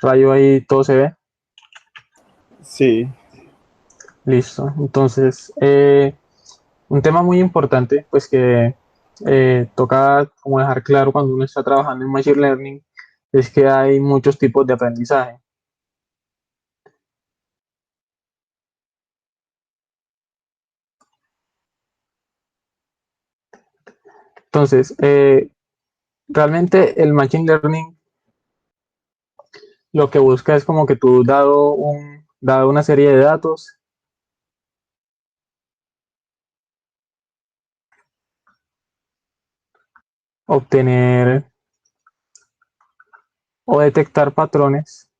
Rayo ahí todo se ve. Sí, Listo. Entonces, un tema muy importante, pues que toca como dejar claro cuando uno está trabajando en Machine Learning, es que hay muchos tipos de aprendizaje. Entonces, realmente el Machine Learning lo que busca es como que tú, dado una serie de datos, obtener o detectar patrones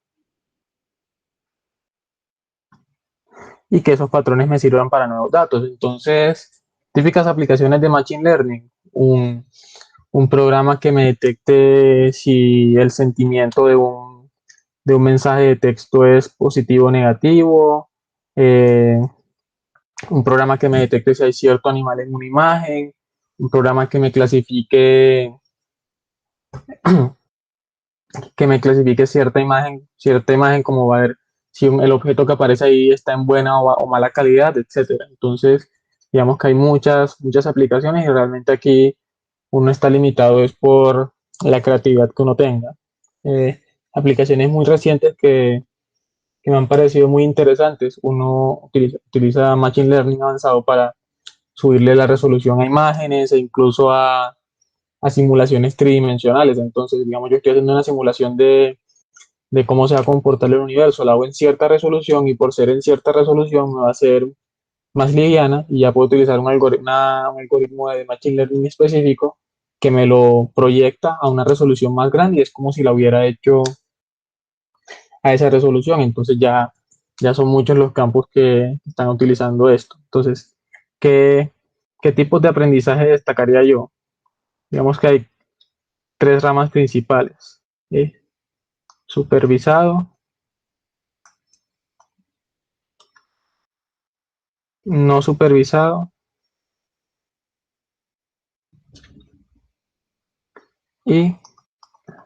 y que esos patrones me sirvan para nuevos datos. Entonces, típicas aplicaciones de Machine Learning, un programa que me detecte si el sentimiento de un mensaje de texto es positivo o negativo, eh, un programa que me detecte si hay cierto animal en una imagen, un programa que me clasifique cierta imagen como va a ver si el objeto que aparece ahí está en buena o mala calidad, etcétera. Entonces, digamos que hay muchas aplicaciones y realmente aquí uno está limitado es por la creatividad que uno tenga. Eh, Aplicaciones muy recientes que me han parecido muy interesantes. Uno utiliza Machine Learning avanzado para subirle la resolución a imágenes e incluso a simulaciones tridimensionales. Entonces, digamos, yo estoy haciendo una simulación de cómo se va a comportar el universo, la hago en cierta resolución y por ser en cierta resolución me va a ser más liviana y ya puedo utilizar un algoritmo de Machine Learning específico que me lo proyecta a una resolución más grande y es como si la hubiera hecho a esa resolución. Entonces ya son muchos los campos que están utilizando esto. Entonces, ¿qué, qué tipos de aprendizaje destacaría yo? Digamos que hay tres ramas principales. ¿Sí? Supervisado, no supervisado y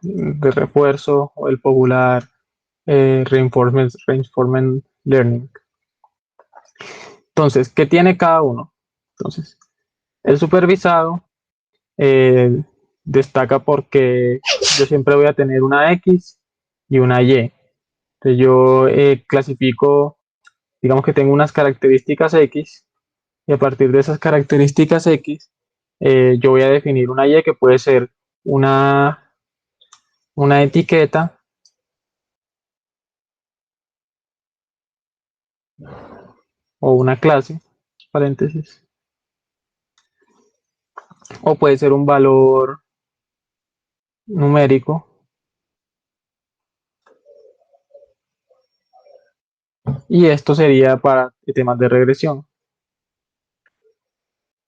de refuerzo o el popular reinforcement learning. Entonces, ¿qué tiene cada uno? Entonces, el supervisado eh, destaca porque yo siempre voy a tener una X y una Y. Entonces, yo clasifico, digamos que tengo unas características X y a partir de esas características X, yo voy a definir una Y que puede ser una, una etiqueta o una clase, paréntesis, o puede ser un valor numérico y esto sería para temas de regresión.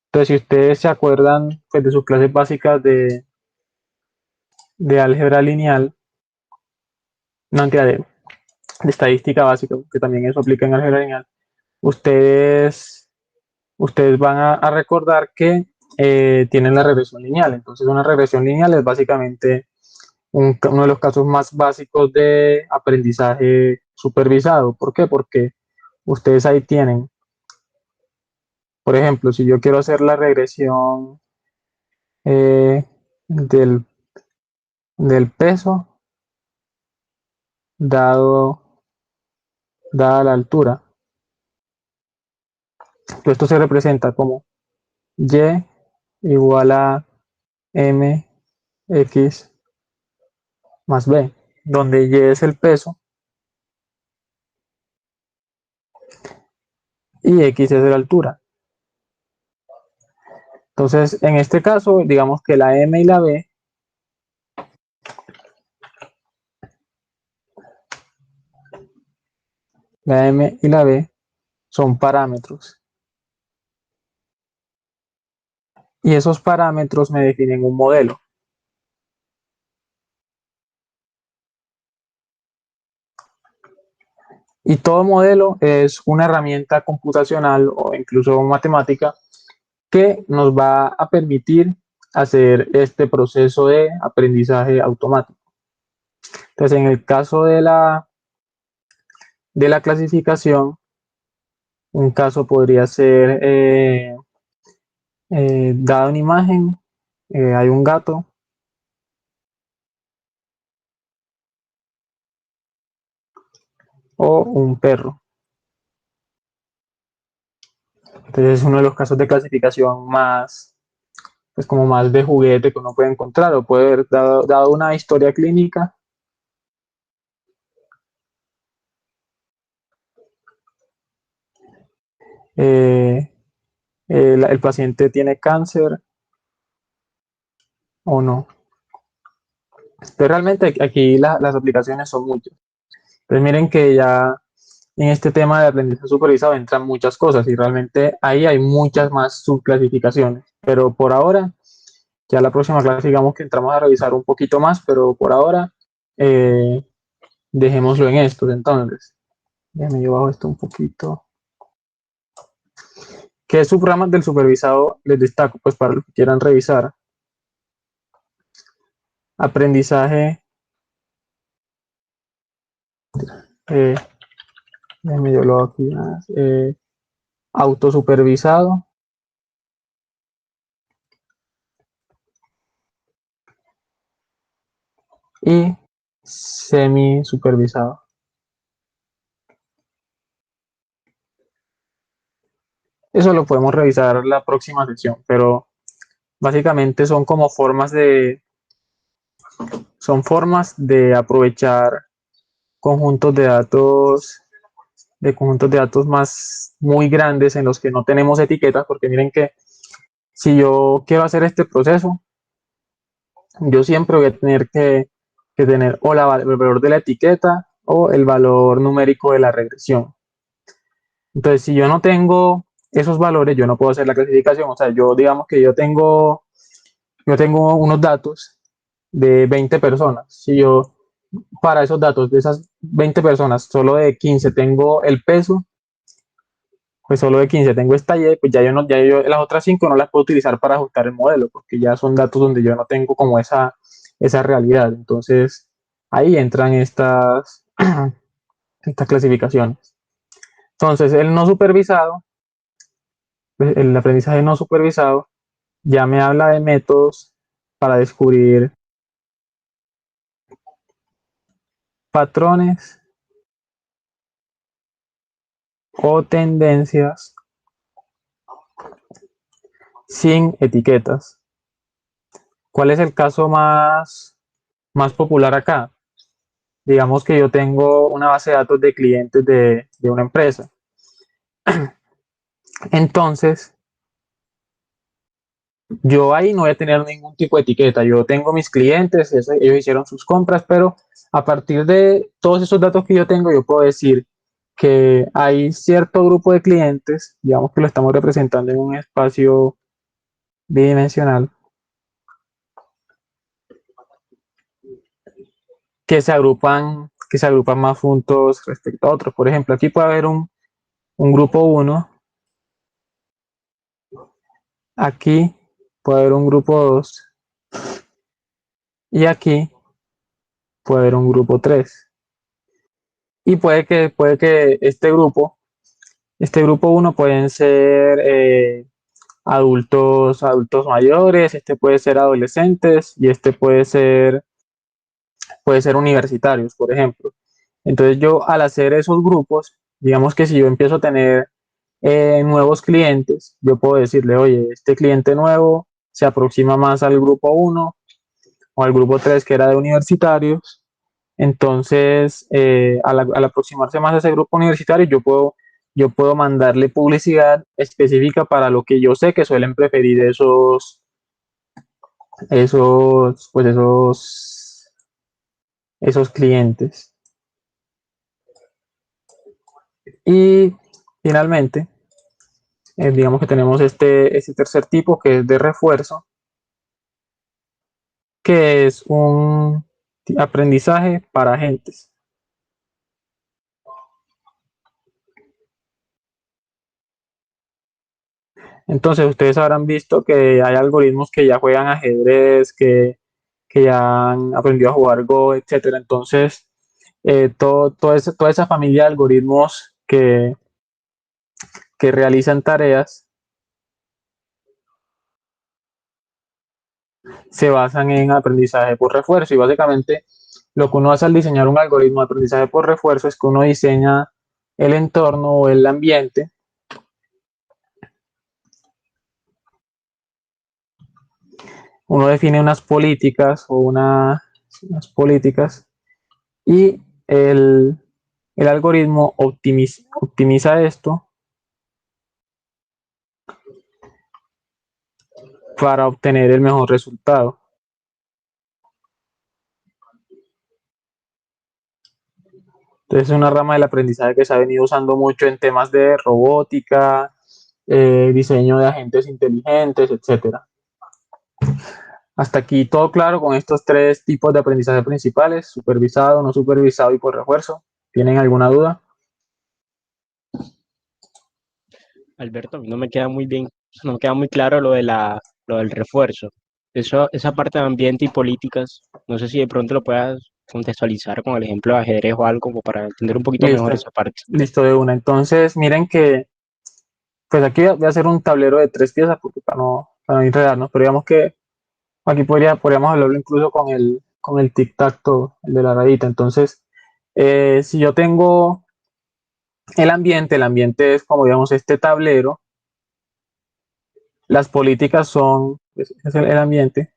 Entonces, si ustedes se acuerdan pues, de sus clases básicas de álgebra lineal, no mentira, de estadística básica, que también eso aplica en álgebra lineal, ustedes, ustedes van a recordar que tienen la regresión lineal. Entonces, una regresión lineal es básicamente uno de los casos más básicos de aprendizaje supervisado. ¿Por qué? Porque ustedes ahí tienen, por ejemplo, si yo quiero hacer la regresión eh, del, del peso dado, dada la altura, pues esto se representa como y igual a mx más b, donde y es el peso y x es la altura. Entonces, en este caso, digamos que la m y la m y la b son parámetros y esos parámetros me definen un modelo. Y todo modelo es una herramienta computacional o incluso matemática que nos va a permitir hacer este proceso de aprendizaje automático. Entonces, en el caso de la clasificación, un caso podría ser, dada una imagen, hay un gato o un perro. Entonces, es uno de los casos de clasificación más, pues como más de juguete que uno puede encontrar o puede haber dado una historia clínica. eh, el paciente tiene cáncer o no. Pero realmente aquí las aplicaciones son muchas. Entonces miren que ya en este tema de aprendizaje supervisado entran muchas cosas y realmente ahí hay muchas más subclasificaciones. Pero por ahora, ya la próxima clase digamos que entramos a revisar un poquito más, pero por ahora eh, dejémoslo en esto. Entonces, déjenme yo bajo esto un poquito. ¿Qué subramas del supervisado les destaco? Pues para los que quieran revisar. Aprendizaje, eh, déjenme yo lo hago aquí más, autosupervisado y semi supervisado. Eso lo podemos revisar la próxima sesión, pero básicamente son formas de aprovechar conjuntos de datos, de conjuntos de datos más muy grandes en los que no tenemos etiquetas, porque miren que si yo quiero hacer este proceso, yo siempre voy a tener que tener o el valor de la etiqueta o el valor numérico de la regresión. Entonces, si yo no tengo esos valores, yo no puedo hacer la clasificación. O sea, yo digamos que yo tengo unos datos de 20 personas. Si yo para esos datos de esas 20 personas, solo de 15 tengo el peso, pues solo de 15 tengo esta Y, pues ya yo, no, ya yo las otras 5 no las puedo utilizar para ajustar el modelo, porque ya son datos donde yo no tengo como esa realidad. Entonces, ahí entran estas clasificaciones. Entonces, el no supervisado, el aprendizaje no supervisado, ya me habla de métodos para descubrir patrones o tendencias sin etiquetas. ¿Cuál es el caso más popular acá? Digamos que yo tengo una base de datos de clientes de una empresa. Entonces, yo ahí no voy a tener ningún tipo de etiqueta. Yo tengo mis clientes, ellos hicieron sus compras, pero a partir de todos esos datos que yo tengo, yo puedo decir que hay cierto grupo de clientes, digamos que lo estamos representando en un espacio bidimensional, que se agrupan más juntos respecto a otros. Por ejemplo, aquí puede haber un grupo uno, aquí puede haber un grupo 2 y aquí puede haber un grupo 3. Y puede que este grupo uno pueden ser adultos mayores, este puede ser adolescentes y este puede ser universitarios, por ejemplo. Entonces yo al hacer esos grupos, digamos que si yo empiezo a tener nuevos clientes, yo puedo decirle, oye, este cliente nuevo se aproxima más al grupo uno o al grupo 3 que era de universitarios. Entonces, al aproximarse más a ese grupo universitario, yo puedo mandarle publicidad específica para lo que yo sé que suelen preferir pues esos clientes. Y finalmente, digamos que tenemos este tercer tipo que es de refuerzo, que es un aprendizaje para agentes. Entonces, ustedes habrán visto que hay algoritmos que ya juegan ajedrez, que que ya han aprendido a jugar Go, etcétera. Entonces, toda esa familia de algoritmos que realizan tareas se basan en aprendizaje por refuerzo y básicamente lo que uno hace al diseñar un algoritmo de aprendizaje por refuerzo es que uno diseña el entorno o el ambiente uno define unas políticas o unas políticas y el algoritmo optimiza esto para obtener el mejor resultado. Entonces es una rama del aprendizaje que se ha venido usando mucho en temas de robótica, diseño de agentes inteligentes, etcétera. Hasta aquí todo claro con estos tres tipos de aprendizaje principales, supervisado, no supervisado y por refuerzo. ¿Tienen alguna duda? Alberto, a mí no me queda muy bien, no me queda muy claro lo del refuerzo. Esa parte de ambiente y políticas, no sé si de pronto lo puedas contextualizar con el ejemplo de ajedrez o algo como para entender un poquito mejor Listo, esa parte. listo de una. Entonces, miren que, pues aquí voy a hacer un tablero de 3 piezas porque para no enredarnos, pero digamos que aquí podríamos hablarlo incluso con el tic-tac-toe, el de la rayita. Entonces, si yo tengo el ambiente es como digamos este tablero, las políticas son, es el ambiente,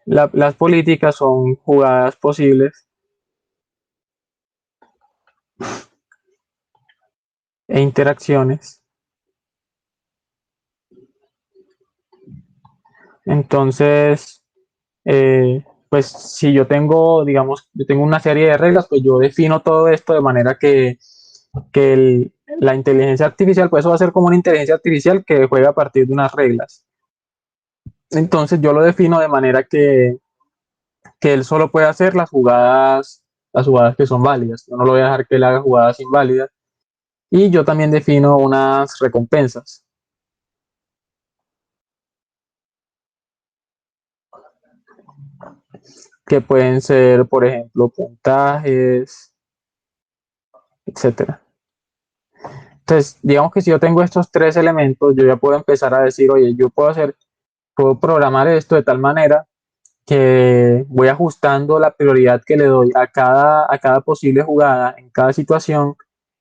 las políticas son jugadas posibles e interacciones. Entonces, pues si yo tengo, digamos, yo tengo una serie de reglas, pues yo defino todo esto de manera que la inteligencia artificial, pues eso va a ser como una inteligencia artificial que juega a partir de unas reglas. Entonces yo lo defino de manera que él solo puede hacer las jugadas que son válidas. Yo no lo voy a dejar que él haga jugadas inválidas. Y yo también defino unas recompensas que pueden ser, por ejemplo, puntajes, etcétera. Entonces, digamos que si yo tengo estos 3 elementos, yo ya puedo empezar a decir, oye, puedo programar esto de tal manera que voy ajustando la prioridad que le doy a cada posible jugada en cada situación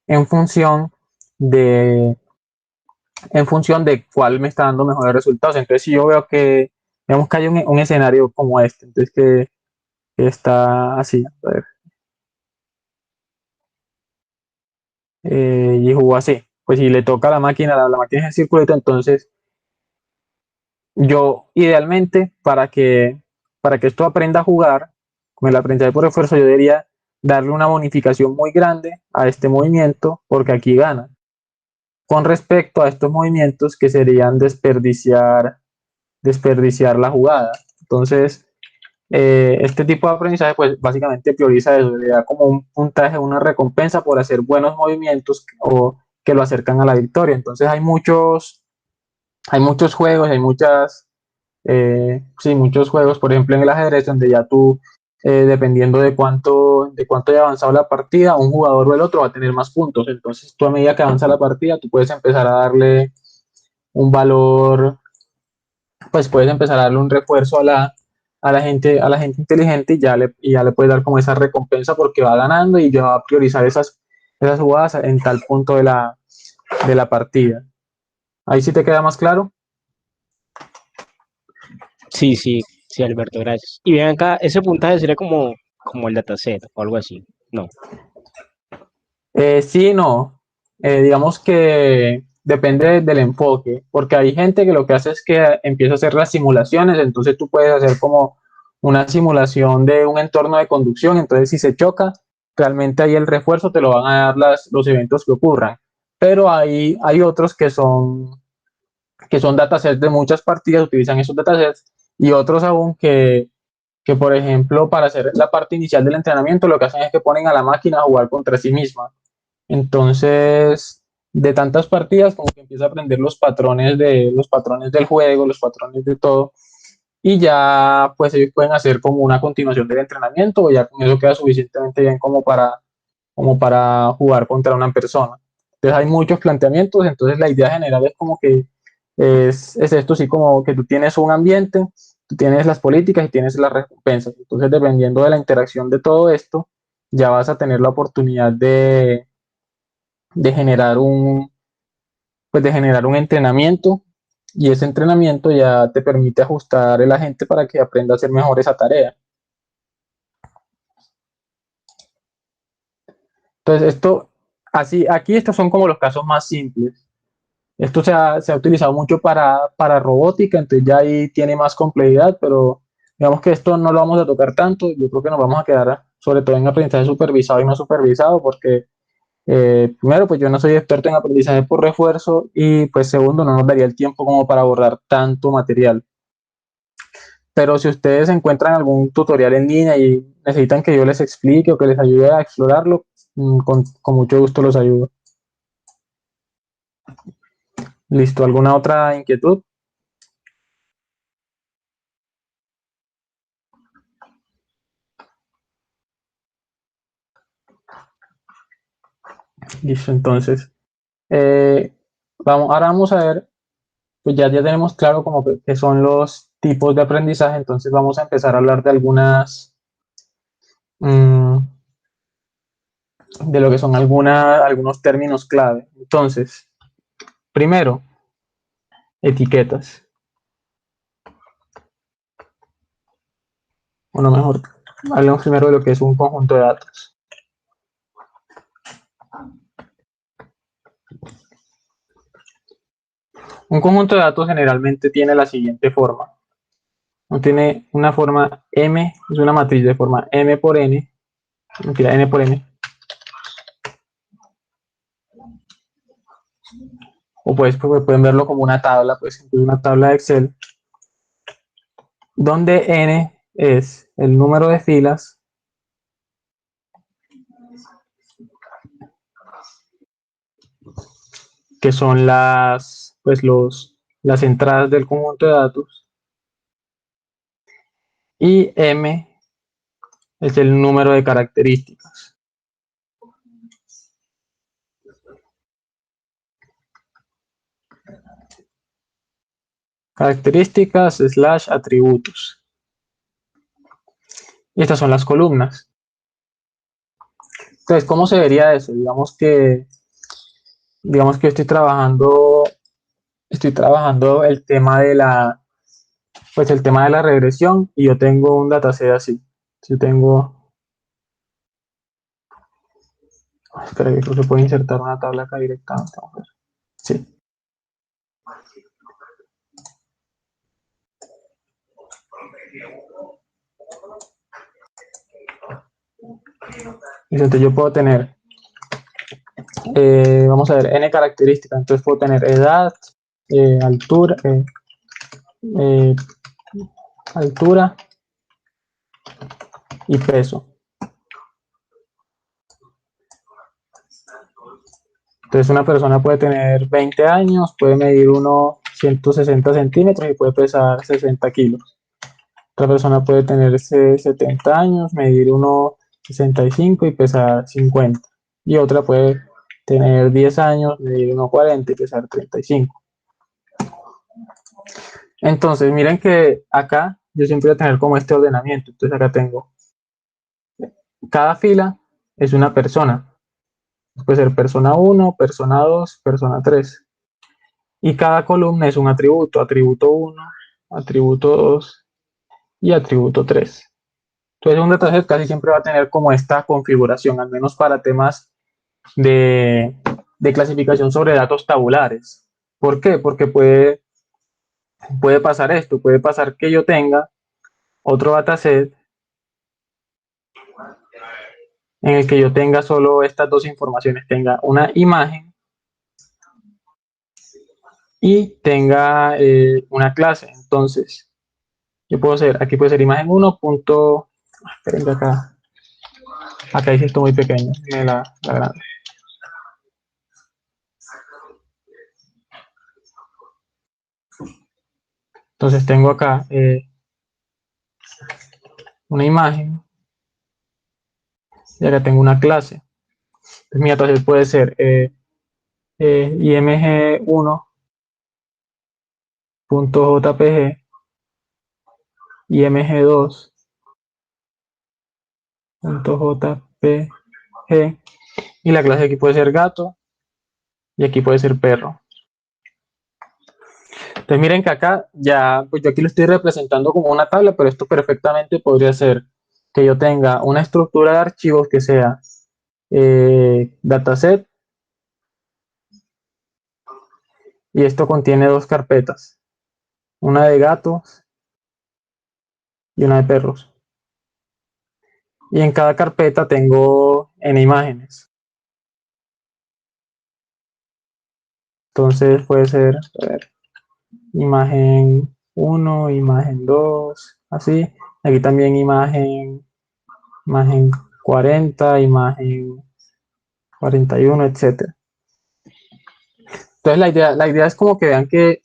en función de, en función de cuál me está dando mejores resultados. Entonces, si yo veo que, digamos que hay un escenario como este, entonces que está así, a ver, y jugó así, pues si le toca a la máquina es el circulito, entonces yo idealmente para que esto aprenda a jugar, con el aprendizaje por refuerzo, yo debería darle una bonificación muy grande a este movimiento porque aquí gana. Con respecto a estos movimientos que serían desperdiciar la jugada. Entonces, este tipo de aprendizaje pues básicamente prioriza eso, le da como un puntaje, una recompensa por hacer buenos movimientos o que lo acercan a la victoria. Entonces hay muchos juegos, sí, muchos juegos, por ejemplo en el ajedrez, donde ya tú, dependiendo de cuánto haya avanzado la partida, un jugador o el otro va a tener más puntos. Entonces tú a medida que avanza la partida, tú puedes empezar a darle un valor, pues puedes empezar a darle un refuerzo a la gente inteligente y ya le puedes dar como esa recompensa porque va ganando y ya va a priorizar esas jugadas en tal punto de la partida. Ahí sí te queda más claro. Sí, sí, sí, Alberto, gracias. Y bien acá, ese puntaje sería como el dataset o algo así. No. Sí, no. Digamos que depende del enfoque, porque hay gente que lo que hace es que empieza a hacer las simulaciones, entonces tú puedes hacer como una simulación de un entorno de conducción, entonces si se choca, realmente ahí el refuerzo te lo van a dar los eventos que ocurran. Pero hay otros que son datasets de muchas partidas, utilizan esos datasets, y otros aún que, por ejemplo, para hacer la parte inicial del entrenamiento, lo que hacen es que ponen a la máquina a jugar contra sí misma. Entonces, de tantas partidas, como que empieza a aprender los patrones del juego, los patrones de todo. y ya pues ellos pueden hacer como una continuación del entrenamiento o ya con eso queda suficientemente bien como para jugar contra una persona. Entonces hay muchos planteamientos, entonces la idea general es como que es esto, sí, como que tú tienes un ambiente, tú tienes las políticas y tienes las recompensas. Entonces dependiendo de la interacción de todo esto, ya vas a tener la oportunidad de generar pues de generar un entrenamiento y ese entrenamiento ya te permite ajustar el agente para que aprenda a hacer mejor esa tarea. Entonces esto, así, aquí estos son como los casos más simples. Esto se ha utilizado mucho para robótica, entonces ya ahí tiene más complejidad, pero digamos que esto no lo vamos a tocar tanto. Yo creo que nos vamos a quedar sobre todo en aprendizaje supervisado y no supervisado, porque primero, pues yo no soy experto en aprendizaje por refuerzo y pues segundo, no nos daría el tiempo como para borrar tanto material. Pero si ustedes encuentran algún tutorial en línea y necesitan que yo les explique o que les ayude a explorarlo, con mucho gusto los ayudo. ¿Listo? ¿Alguna otra inquietud? Listo, entonces. Ahora vamos a ver, pues ya tenemos claro como que son los tipos de aprendizaje, entonces vamos a empezar a hablar de mm, de lo que son algunos términos clave. Entonces, primero, etiquetas. Bueno, mejor, hablemos primero de lo que es un conjunto de datos. Un conjunto de datos generalmente tiene la siguiente forma. No tiene una forma M, es una matriz de forma M por N, mentira, N por M, o pues pueden verlo como una tabla, pues una tabla de Excel, donde N es el número de filas que son las entradas del conjunto de datos y M es el número de características. Características / atributos. Y estas son las columnas. Entonces, ¿cómo se vería eso? Digamos que estoy trabajando el tema de la regresión y yo tengo un dataset así. Yo tengo, espera, que creo que puedo insertar una tabla acá directamente. Vamos a ver. Sí. Entonces yo puedo tener, vamos a ver, n características. Entonces puedo tener edad, altura, eh, altura y peso. Entonces una persona puede tener 20 años, puede medir unos 160 centímetros y puede pesar 60 kilos. Otra persona puede tener 70 años, medir unos 65 y pesar 50. Y otra puede tener 10 años, medir unos 40 y pesar 35. Entonces miren que acá yo siempre voy a tener como este ordenamiento. Entonces acá tengo, cada fila es una persona. Puede ser persona 1, persona 2, persona 3. Y cada columna es un atributo, atributo 1, atributo 2 y atributo 3. Entonces un dataset casi siempre va a tener como esta configuración, al menos para temas de clasificación sobre datos tabulares. ¿Por qué? Porque puede pasar esto, puede pasar que yo tenga otro dataset en el que yo tenga solo estas dos informaciones, tenga una imagen y tenga una clase. Entonces, yo puedo hacer, aquí puede ser imagen 1. Esperen que acá hice esto muy pequeño, la grande. Entonces tengo acá una imagen y acá tengo una clase. Entonces, mi dataset puede ser img1.jpg, img2.jpg, y la clase aquí puede ser gato y aquí puede ser perro. Entonces miren que acá ya, pues yo aquí lo estoy representando como una tabla, pero esto perfectamente podría ser que yo tenga una estructura de archivos que sea dataset, y esto contiene dos carpetas, una de gatos y una de perros. Y en cada carpeta tengo n imágenes. Entonces puede ser, a ver, imagen 1, imagen 2, así. Aquí también imagen 40, imagen 41, etcétera. Entonces la idea es como que vean que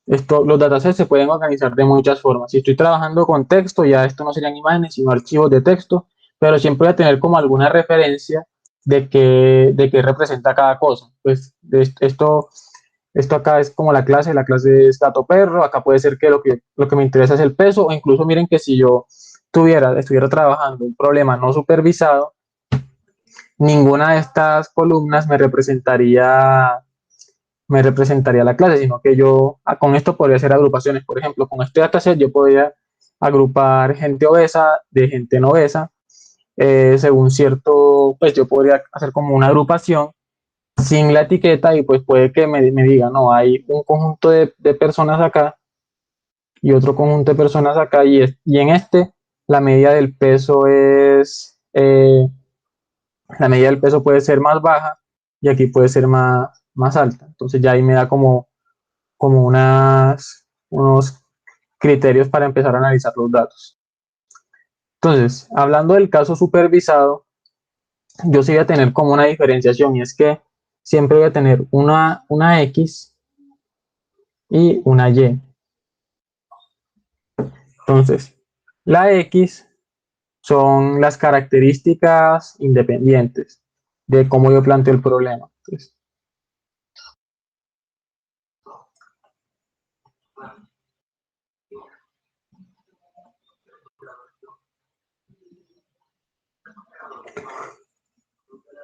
los datasets se pueden organizar de muchas formas. Si estoy trabajando con texto, ya esto no serían imágenes, sino archivos de texto, pero siempre voy a tener como alguna referencia de qué representa cada cosa. Pues esto acá es como la clase es gato perro, acá puede ser que lo que me interesa es el peso, o incluso miren que si yo estuviera trabajando un problema no supervisado, ninguna de estas columnas me representaría la clase, sino que yo con esto podría hacer agrupaciones. Por ejemplo, con este dataset yo podría agrupar gente obesa de gente no obesa, según cierto, pues yo podría hacer como una agrupación sin la etiqueta y pues puede que me diga, no, hay un conjunto de personas acá y otro conjunto de personas acá y en este la medida del peso la medida del peso puede ser más baja y aquí puede ser más alta. Entonces ya ahí me da como unos criterios para empezar a analizar los datos. Entonces, hablando del caso supervisado, yo sí voy a tener como una diferenciación y es que siempre voy a tener una X y una Y. Entonces, la X son las características independientes de cómo yo planteo el problema. Entonces,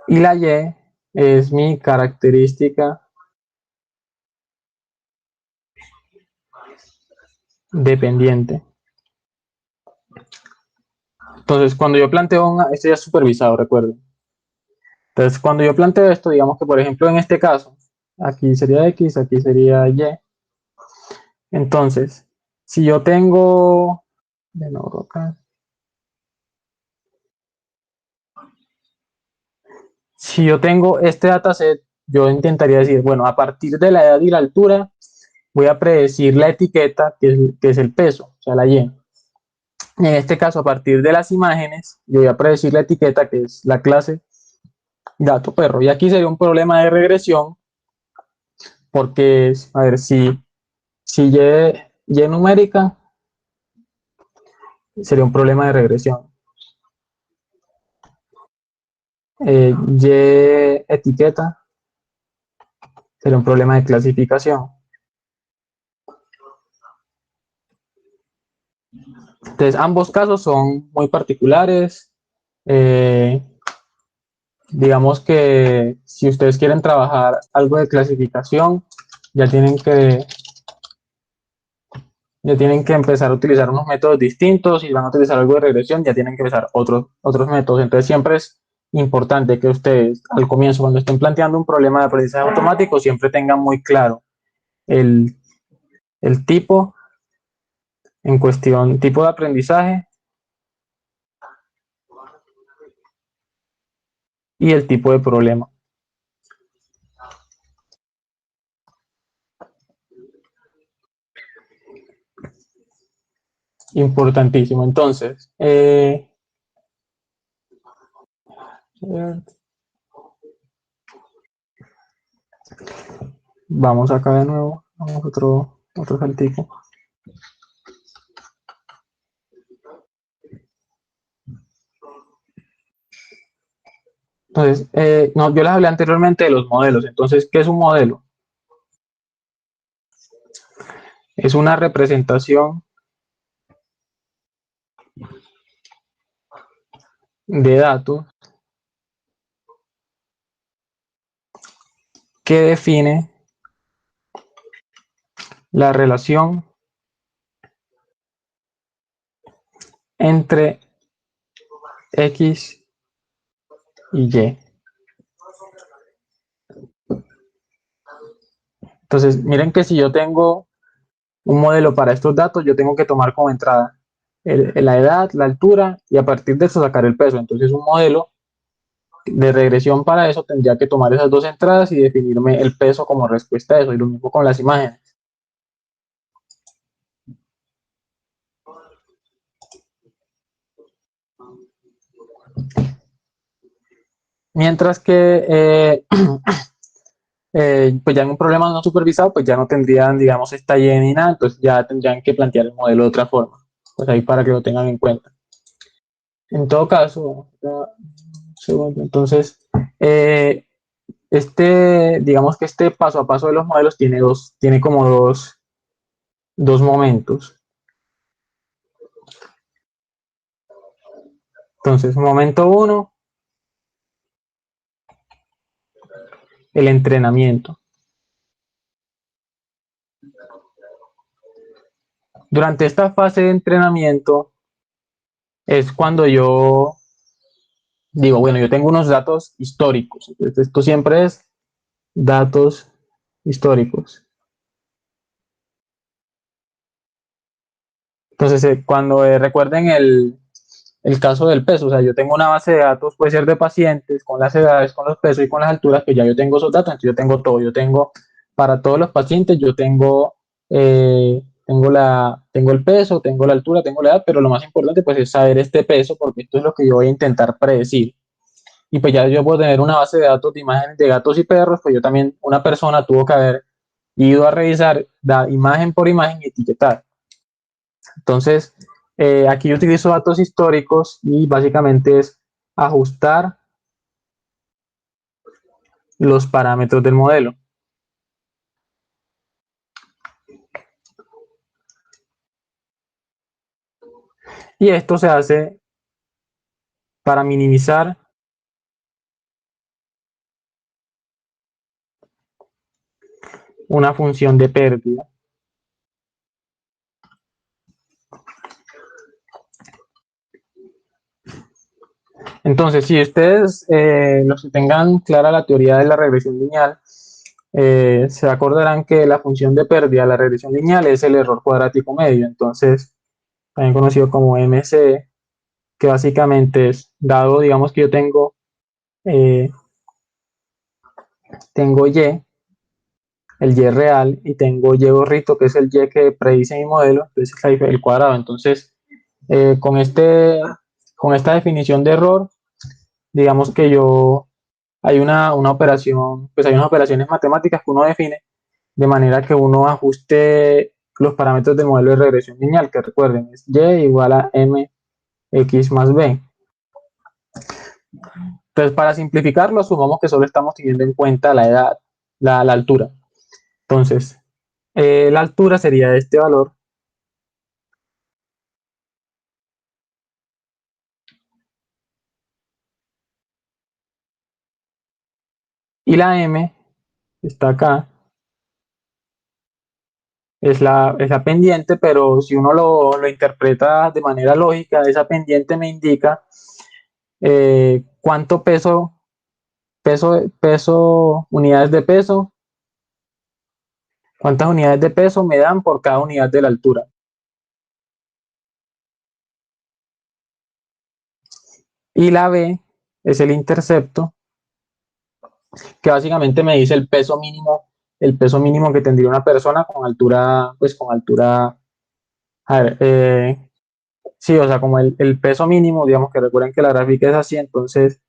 y la Y es mi característica dependiente. Entonces, cuando yo planteo esto ya es supervisado, recuerden. Entonces, cuando yo planteo esto, digamos que, por ejemplo, en este caso, aquí sería X, aquí sería Y. Entonces, si yo tengo, de nuevo acá, si yo tengo este dataset, yo intentaría decir, bueno, a partir de la edad y la altura, voy a predecir la etiqueta, que es el peso, o sea, la Y. En este caso, a partir de las imágenes, yo voy a predecir la etiqueta, que es la clase gato perro. Y aquí sería un problema de regresión, porque, a ver, si Y numérica sería un problema de regresión. Y etiqueta sería un problema de clasificación. Entonces, ambos casos son muy particulares. Eh, digamos que si ustedes quieren trabajar algo de clasificación, ya tienen que, ya tienen que empezar a utilizar unos métodos distintos. Y van a utilizar algo de regresión, ya tienen que empezar otros métodos. Entonces, siempre es importante que ustedes, al comienzo, cuando estén planteando un problema de aprendizaje automático, siempre tengan muy claro el, el tipo en cuestión, tipo de aprendizaje y el tipo de problema. Importantísimo. Entonces, vamos acá de nuevo, vamos otro saltico. Entonces, no, yo les hablé anteriormente de los modelos. Entonces, ¿qué es un modelo? Es una representación de datos que define la relación entre X y Y. Entonces, miren que si yo tengo un modelo para estos datos, yo tengo que tomar como entrada la edad, la altura y a partir de eso sacar el peso. Entonces, un modelo de regresión para eso tendría que tomar esas dos entradas y definirme el peso como respuesta a eso. Y lo mismo con las imágenes. Mientras que pues ya en un problema no supervisado, pues ya no tendrían, digamos, esta Y ni nada, entonces ya tendrían que plantear el modelo de otra forma. Pues ahí para que lo tengan en cuenta. En todo caso, segundo, entonces, digamos que este paso a paso de los modelos tiene como dos momentos. Entonces, momento uno, el entrenamiento. Durante esta fase de entrenamiento es cuando yo digo, bueno, yo tengo unos datos históricos. Entonces, esto siempre es datos históricos. Entonces, cuando recuerden el caso del peso, o sea, yo tengo una base de datos, puede ser de pacientes, con las edades, con los pesos y con las alturas, que ya yo tengo esos datos, entonces yo tengo todo, yo tengo para todos los pacientes, yo tengo el peso, tengo la altura, tengo la edad, pero lo más importante pues es saber este peso, porque esto es lo que yo voy a intentar predecir. Y pues ya yo puedo tener una base de datos de imágenes de gatos y perros, pues yo también, una persona tuvo que haber ido a revisar la imagen por imagen y etiquetar. Entonces, aquí yo utilizo datos históricos y básicamente es ajustar los parámetros del modelo. Y esto se hace para minimizar una función de pérdida. Entonces, si ustedes, los que tengan clara la teoría de la regresión lineal, se acordarán que la función de pérdida de la regresión lineal es el error cuadrático medio. Entonces, también conocido como MC, que básicamente es dado, digamos que yo eh, tengo Y, el Y real, y tengo Y gorrito, que es el Y que predice mi modelo, entonces es el cuadrado. Entonces, eh, con, este, con esta definición de error, digamos que hay una operación, pues hay unas operaciones matemáticas que uno define de manera que uno ajuste los parámetros del modelo de regresión lineal, que recuerden, es Y igual a MX más B. Entonces, para simplificarlo, asumamos que solo estamos teniendo en cuenta la edad, la altura. Entonces, la altura sería este valor. Y la M está acá. Es la pendiente, pero si uno lo interpreta de manera lógica, esa pendiente me indica cuánto unidades de peso, cuántas unidades de peso me dan por cada unidad de la altura. Y la B es el intercepto, que básicamente me dice el peso mínimo que tendría una persona con altura, pues con altura, a ver, sí, o sea, como el peso mínimo, digamos que recuerden que la gráfica es así, entonces,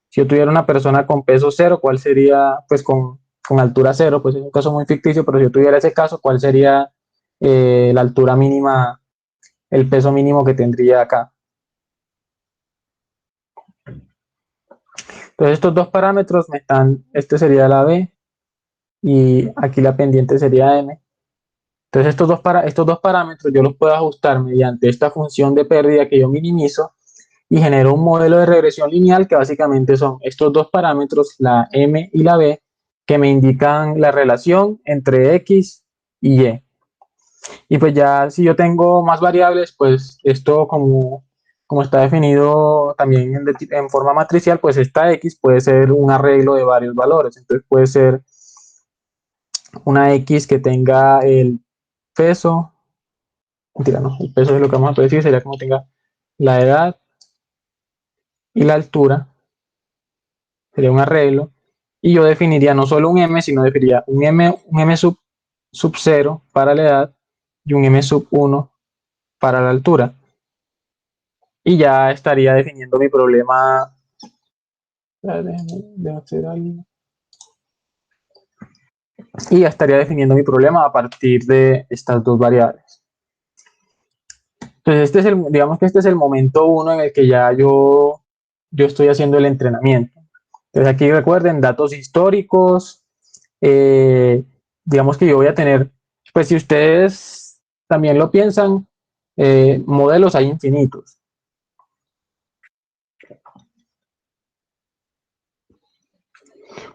si yo tuviera una persona con peso cero, ¿cuál sería, pues con altura cero? Pues es un caso muy ficticio, pero si yo tuviera ese caso, ¿cuál sería la altura mínima, el peso mínimo que tendría acá? Entonces estos dos parámetros me están, este sería la B y aquí la pendiente sería M. Entonces estos dos parámetros yo los puedo ajustar mediante esta función de pérdida que yo minimizo y genero un modelo de regresión lineal que básicamente son estos dos parámetros, la M y la B, que me indican la relación entre X y Y. Y pues ya si yo tengo más variables, pues esto como está definido también en forma matricial, pues esta X puede ser un arreglo de varios valores. Entonces puede ser una X que tenga el peso, mentira, no, el peso es lo que vamos a decir, sería como tenga la edad y la altura, sería un arreglo. Y yo definiría no solo un M, sino definiría un M sub 0 para la edad y un M sub 1 para la altura. Y ya estaría definiendo mi problema. Y ya estaría definiendo mi problema a partir de estas dos variables. Entonces, digamos que este es el momento 1 en el que ya yo estoy haciendo el entrenamiento. Entonces, aquí recuerden datos históricos. Digamos que yo voy a tener, pues si ustedes también lo piensan, modelos hay infinitos.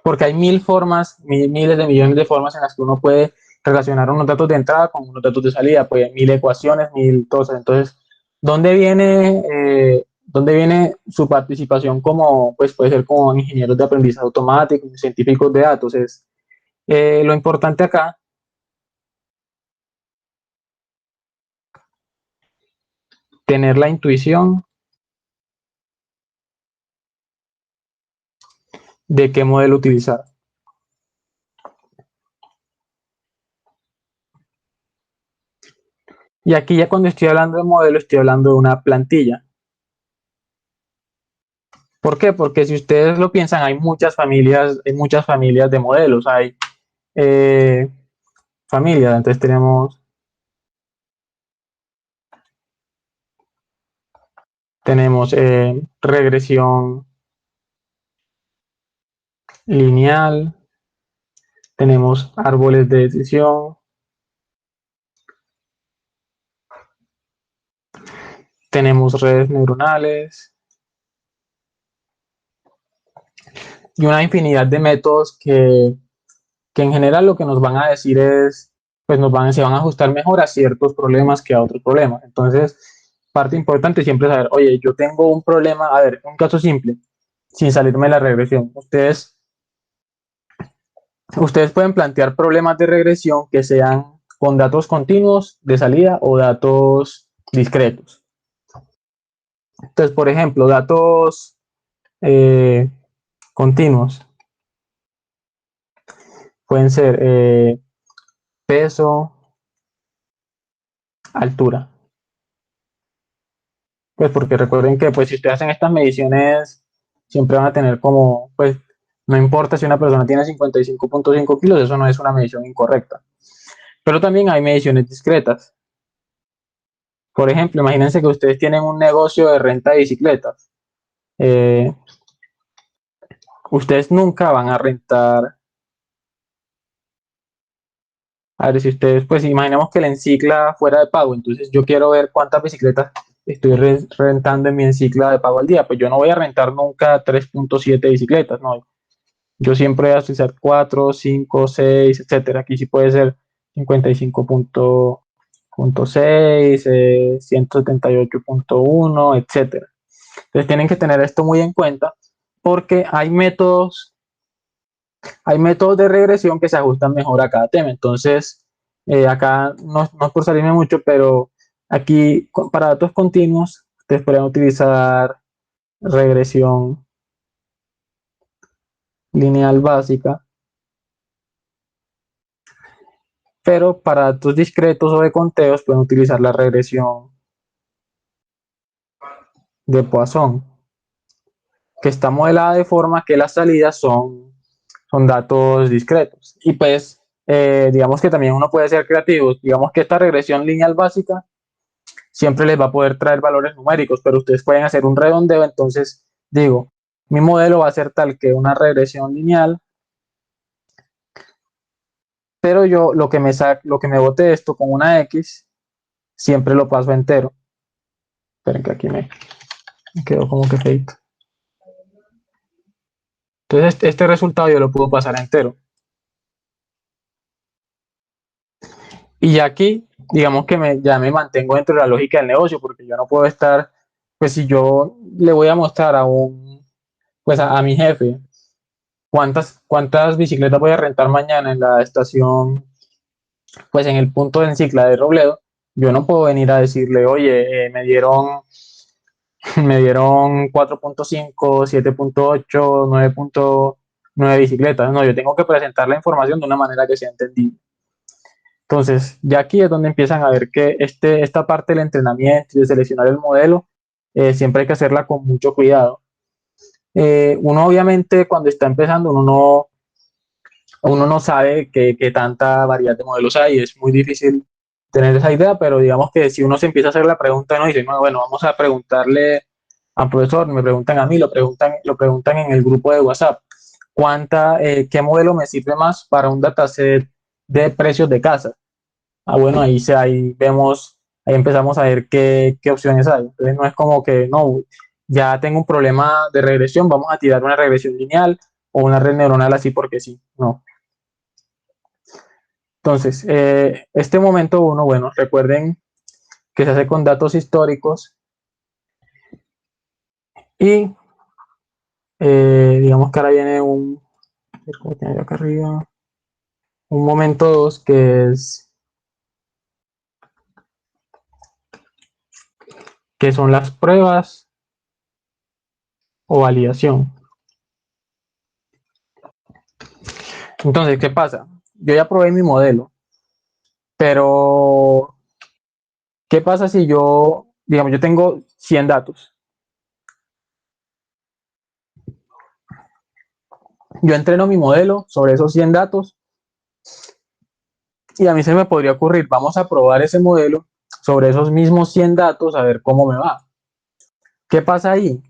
Porque hay miles de millones de formas en las que uno puede relacionar unos datos de entrada con unos datos de salida, pues hay mil ecuaciones, mil cosas. Entonces, ¿dónde viene su participación como, pues puede ser como ingenieros de aprendizaje automático, científicos de datos? Es lo importante acá, tener la intuición de qué modelo utilizar. Y aquí ya cuando estoy hablando de modelo, estoy hablando de una plantilla. ¿Por qué? Porque si ustedes lo piensan, hay muchas familias de modelos. Hay familias, entonces tenemos regresión lineal, tenemos árboles de decisión, tenemos redes neuronales y una infinidad de métodos que en general lo que nos van a decir es, pues se van a ajustar mejor a ciertos problemas que a otros problemas. Entonces, parte importante siempre es saber, oye, yo tengo un problema, a ver, un caso simple, sin salirme de la regresión. Ustedes pueden plantear problemas de regresión que sean con datos continuos de salida o datos discretos. Entonces, por ejemplo, datos continuos pueden ser peso, altura. Pues porque recuerden que pues si ustedes hacen estas mediciones, siempre van a tener como, pues no importa si una persona tiene 55.5 kilos, eso no es una medición incorrecta. Pero también hay mediciones discretas. Por ejemplo, imagínense que ustedes tienen un negocio de renta de bicicletas. Eh, Ustedes nunca van a rentar. A ver, si ustedes, pues imaginemos que la Encicla fuera de pago, entonces yo quiero ver cuántas bicicletas estoy rentando en mi Encicla de pago al día. Pues yo no voy a rentar nunca 3.7 bicicletas, no. Yo siempre voy a utilizar 4, 5, 6, etcétera. Aquí sí puede ser 55.6, 178.1, etcétera. Entonces tienen que tener esto muy en cuenta porque hay métodos de regresión que se ajustan mejor a cada tema. Entonces, acá no es por salirme mucho, pero aquí para datos continuos, ustedes pueden utilizar regresión lineal básica, pero para datos discretos o de conteos pueden utilizar la regresión de Poisson, que está modelada de forma que las salidas son datos discretos. Y pues, digamos que también uno puede ser creativo. Digamos que esta regresión lineal básica siempre les va a poder traer valores numéricos, pero ustedes pueden hacer un redondeo. Entonces, digo, mi modelo va a ser tal que una regresión lineal, pero yo lo que me bote esto con una X, siempre lo paso a entero. Esperen que aquí me quedó como que feito. Entonces este resultado yo lo puedo pasar a entero. Y ya aquí, digamos que ya me mantengo dentro de la lógica del negocio, porque yo no puedo estar, pues si yo le voy a mostrar pues a mi jefe cuántas bicicletas voy a rentar mañana en la estación, pues en el punto de Encicla de Robledo, yo no puedo venir a decirle, oye, me dieron 4.5, 7.8, 9.9 bicicletas. No, yo tengo que presentar la información de una manera que sea entendible. Entonces, ya aquí es donde empiezan a ver que esta parte del entrenamiento y de seleccionar el modelo, siempre hay que hacerla con mucho cuidado. Uno obviamente cuando está empezando, uno no sabe qué tanta variedad de modelos hay, es muy difícil tener esa idea, pero digamos que si uno se empieza a hacer la pregunta, no dice, no, bueno, vamos a preguntarle al profesor, me preguntan a mí, lo preguntan en el grupo de WhatsApp, qué modelo me sirve más para un dataset de precios de casa. Ah, bueno, ahí vemos, ahí empezamos a ver qué opciones hay. Entonces no es como que, no, ya tengo un problema de regresión, vamos a tirar una regresión lineal o una red neuronal así porque sí. No. Entonces, este momento uno, bueno, recuerden que se hace con datos históricos y digamos que ahora viene ¿cómo tiene yo acá arriba? Un momento dos que son las pruebas o validación. Entonces, ¿qué pasa? Yo ya probé mi modelo, pero ¿qué pasa si digamos, yo tengo 100 datos? Yo entreno mi modelo sobre esos 100 datos y a mí se me podría ocurrir, vamos a probar ese modelo sobre esos mismos 100 datos a ver cómo me va. ¿Qué pasa ahí?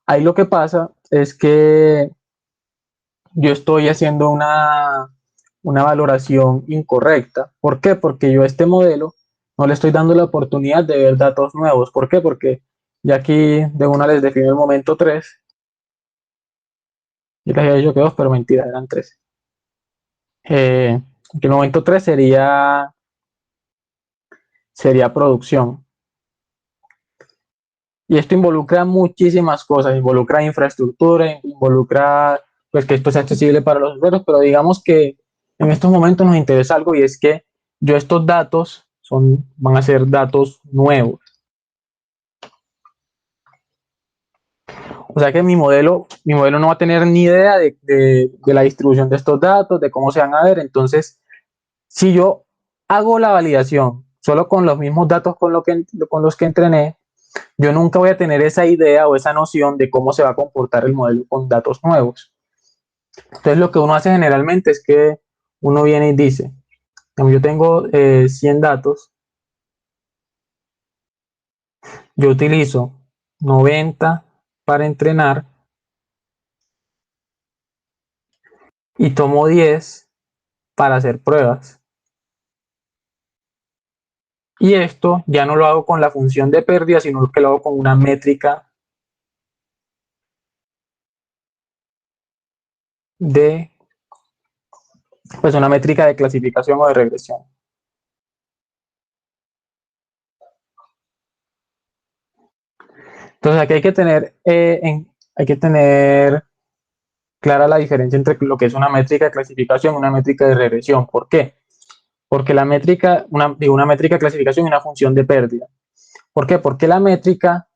Ahí lo que pasa es que yo estoy haciendo una valoración incorrecta. ¿Por qué? Porque yo a este modelo no le estoy dando la oportunidad de ver datos nuevos. ¿Por qué? Porque ya aquí de una les defino el momento 3. Yo les había dicho que 2, pero mentira, eran 3. El momento 3 sería producción. Y esto involucra muchísimas cosas, involucra infraestructura, involucra pues que esto sea accesible para los usuarios, pero digamos que en estos momentos nos interesa algo y es que yo estos datos van a ser datos nuevos. O sea que mi modelo no va a tener ni idea de la distribución de estos datos, de cómo se van a ver. Entonces, si yo hago la validación solo con los mismos datos con los que entrené, yo nunca voy a tener esa idea o esa noción de cómo se va a comportar el modelo con datos nuevos. Entonces lo que uno hace generalmente es que uno viene y dice, yo tengo 100 datos, yo utilizo 90 para entrenar y tomo 10 para hacer pruebas. Y esto ya no lo hago con la función de pérdida, sino que lo hago con una métrica pues una métrica de clasificación o de regresión. Entonces aquí hay que tener clara la diferencia entre lo que es una métrica de clasificación y una métrica de regresión. ¿Por qué? Porque una métrica de clasificación es una función de pérdida. ¿Por qué? Porque la métrica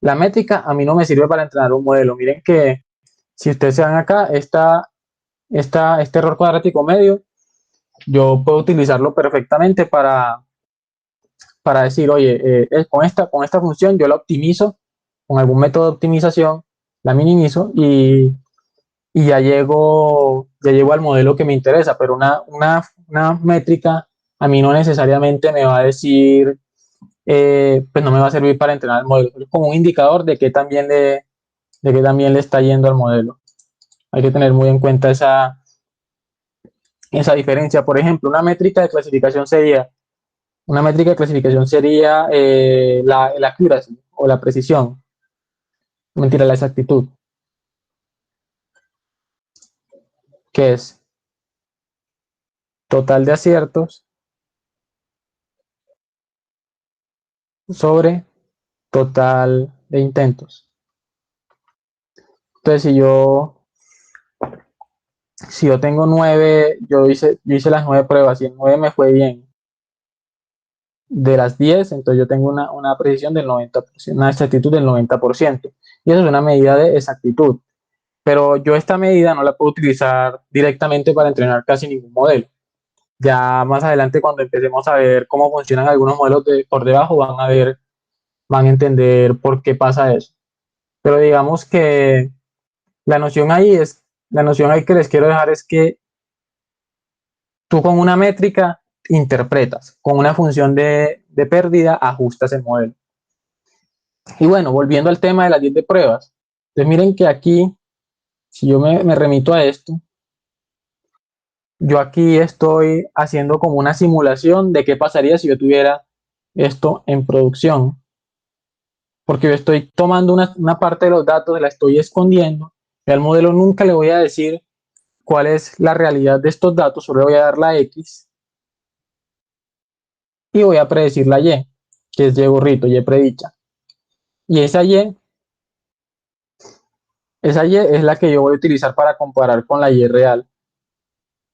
a mí no me sirve para entrenar un modelo. Miren que si ustedes se dan acá, este error cuadrático medio, yo puedo utilizarlo perfectamente para decir, oye, con esta función yo la optimizo, con algún método de optimización, la minimizo y ya llego al modelo que me interesa, pero una métrica a mí no necesariamente me va a decir, pues no me va a servir para entrenar el modelo, es como un indicador de que también de qué también le está yendo al modelo. Hay que tener muy en cuenta esa diferencia. Por ejemplo, una métrica de clasificación sería la accuracy o la precisión, mentira, la exactitud, que es total de aciertos sobre total de intentos. Entonces, si yo tengo 9, yo hice las 9 pruebas y en 9 me fue bien, de las 10, entonces yo tengo una precisión del 90%, una exactitud del 90%. Y eso es una medida de exactitud. Pero yo esta medida no la puedo utilizar directamente para entrenar casi ningún modelo. Ya más adelante, cuando empecemos a ver cómo funcionan algunos modelos por debajo, van a entender por qué pasa eso. Pero digamos que la noción ahí que les quiero dejar es que tú con una métrica interpretas, con una función de pérdida ajustas el modelo. Y bueno, volviendo al tema de las 10 de pruebas. Entonces miren que aquí, si yo me remito a esto, yo aquí estoy haciendo como una simulación de qué pasaría si yo tuviera esto en producción. Porque yo estoy tomando una parte de los datos, la estoy escondiendo, y al modelo nunca le voy a decir cuál es la realidad de estos datos, solo le voy a dar la X y voy a predecir la Y, que es Y gorrito, Y predicha. Y esa Y es la que yo voy a utilizar para comparar con la Y real.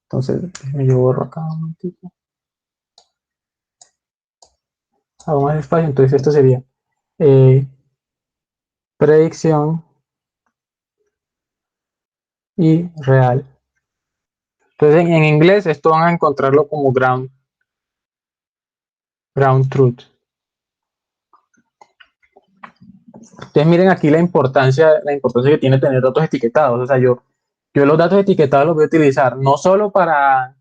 Entonces, yo borro acá un momentito. Hago más espacio, entonces esto sería predicción y real. Entonces en inglés esto van a encontrarlo como ground truth. Entonces miren aquí la importancia que tiene tener datos etiquetados. O sea, yo los datos etiquetados los voy a utilizar no solo para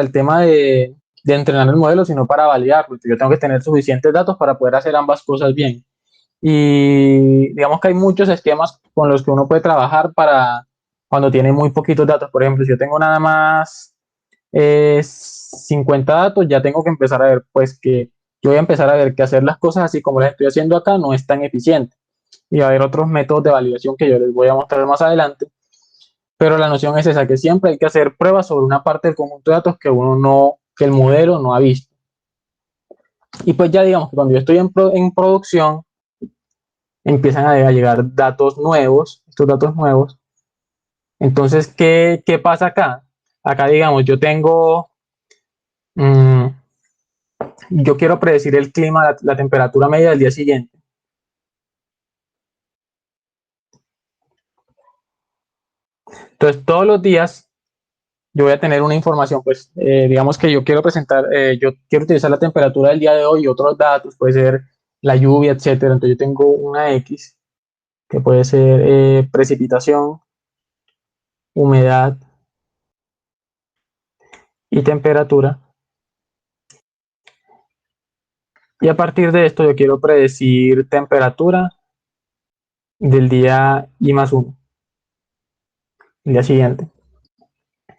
el tema de entrenar el modelo, sino para validarlo. Yo tengo que tener suficientes datos para poder hacer ambas cosas bien. Y digamos que hay muchos esquemas con los que uno puede trabajar para cuando tiene muy poquitos datos. Por ejemplo, si yo tengo nada más 50 datos, ya tengo que empezar a ver, pues que yo voy a empezar a ver que hacer las cosas así como las estoy haciendo acá no es tan eficiente. Y va a haber otros métodos de validación que yo les voy a mostrar más adelante. Pero la noción es esa, que siempre hay que hacer pruebas sobre una parte del conjunto de datos que el modelo no ha visto. Y pues ya digamos que cuando yo estoy en producción, empiezan a llegar datos nuevos, estos datos nuevos. Entonces, ¿qué pasa acá? Acá, digamos, yo quiero predecir el clima, la temperatura media del día siguiente. Entonces, todos los días yo voy a tener una información, pues, digamos que yo quiero utilizar la temperatura del día de hoy y otros datos, puede ser la lluvia, etcétera. Entonces, yo tengo una X, que puede ser precipitación, humedad y temperatura. Y a partir de esto, yo quiero predecir temperatura del día I+1, el día siguiente.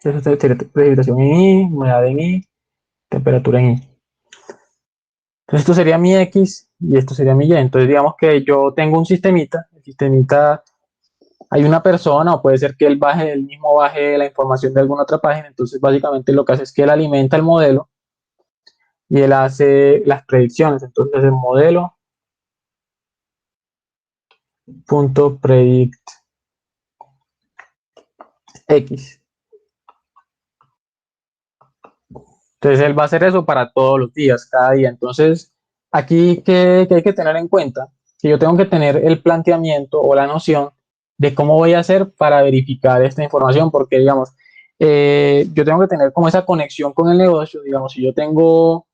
Entonces, precipitación en I, humedad en I, temperatura en I. Entonces esto sería mi X y esto sería mi Y. Entonces digamos que yo tengo un sistemita, el sistemita, hay una persona o puede ser que él mismo baje la información de alguna otra página. Entonces básicamente lo que hace es que él alimenta el modelo y él hace las predicciones. Entonces el modelo.predict X. Entonces él va a hacer eso para todos los días, cada día. Entonces aquí, ¿qué hay que tener en cuenta? Que yo tengo que tener el planteamiento o la noción de cómo voy a hacer para verificar esta información, porque digamos, yo tengo que tener como esa conexión con el negocio. Digamos, si yo tengo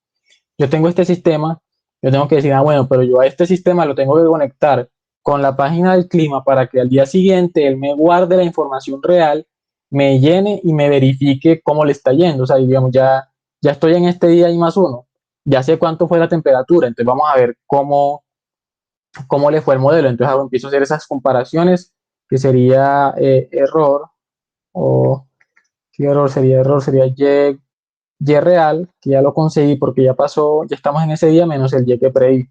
este sistema, yo tengo que decir, bueno, pero yo a este sistema lo tengo que conectar con la página del clima para que al día siguiente él me guarde la información real, me llene y me verifique cómo le está yendo. O sea, digamos, ya estoy en este día I+1, ya sé cuánto fue la temperatura, entonces vamos a ver cómo le fue el modelo. Entonces empiezo a hacer esas comparaciones, que sería error, o ¿qué error sería? Error sería y real, que ya lo conseguí porque ya pasó, ya estamos en ese día, menos el y que predí.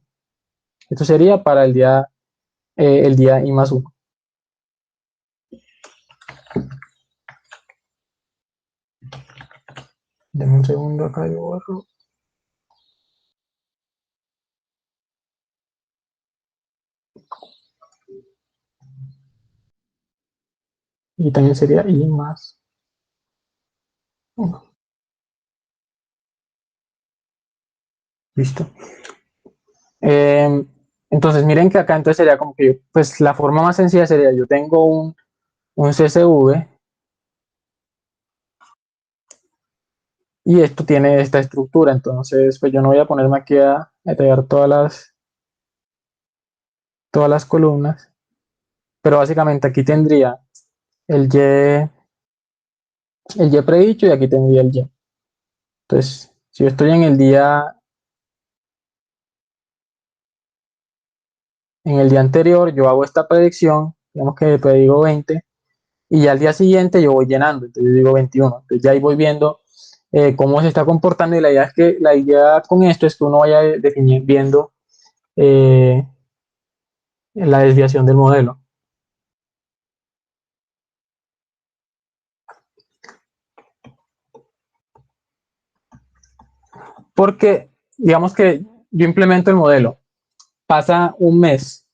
Esto sería para el día I más 1. Deme un segundo acá, yo borro. Y también sería I más 1. Listo. Eh, entonces, miren que acá entonces sería como que pues la forma más sencilla sería, yo tengo un CSV y esto tiene esta estructura, entonces pues yo no voy a ponerme aquí a detallar todas las columnas, pero básicamente aquí tendría el Y predicho y aquí tendría el Y. Entonces, si yo estoy en el día anterior, yo hago esta predicción, digamos que predigo 20, y ya al día siguiente yo voy llenando, entonces yo digo 21. Entonces ya ahí voy viendo cómo se está comportando, y la idea con esto es que uno vaya viendo eh, la desviación del modelo. Porque digamos que yo implemento el modelo, pasa un mes,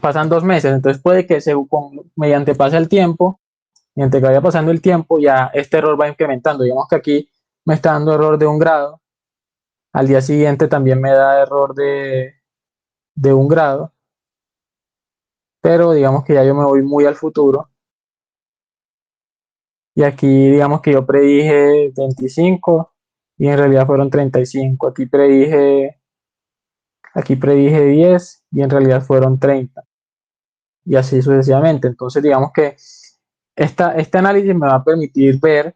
pasan 2 meses, entonces puede que mediante pase el tiempo, mediante que vaya pasando el tiempo, ya este error va incrementando. Digamos que aquí me está dando error de 1 grado, al día siguiente también me da error de 1 grado, pero digamos que ya yo me voy muy al futuro, y aquí digamos que yo predije 25 y en realidad fueron 35. Aquí predije 10 y en realidad fueron 30, y así sucesivamente. Entonces digamos que este análisis me va a permitir ver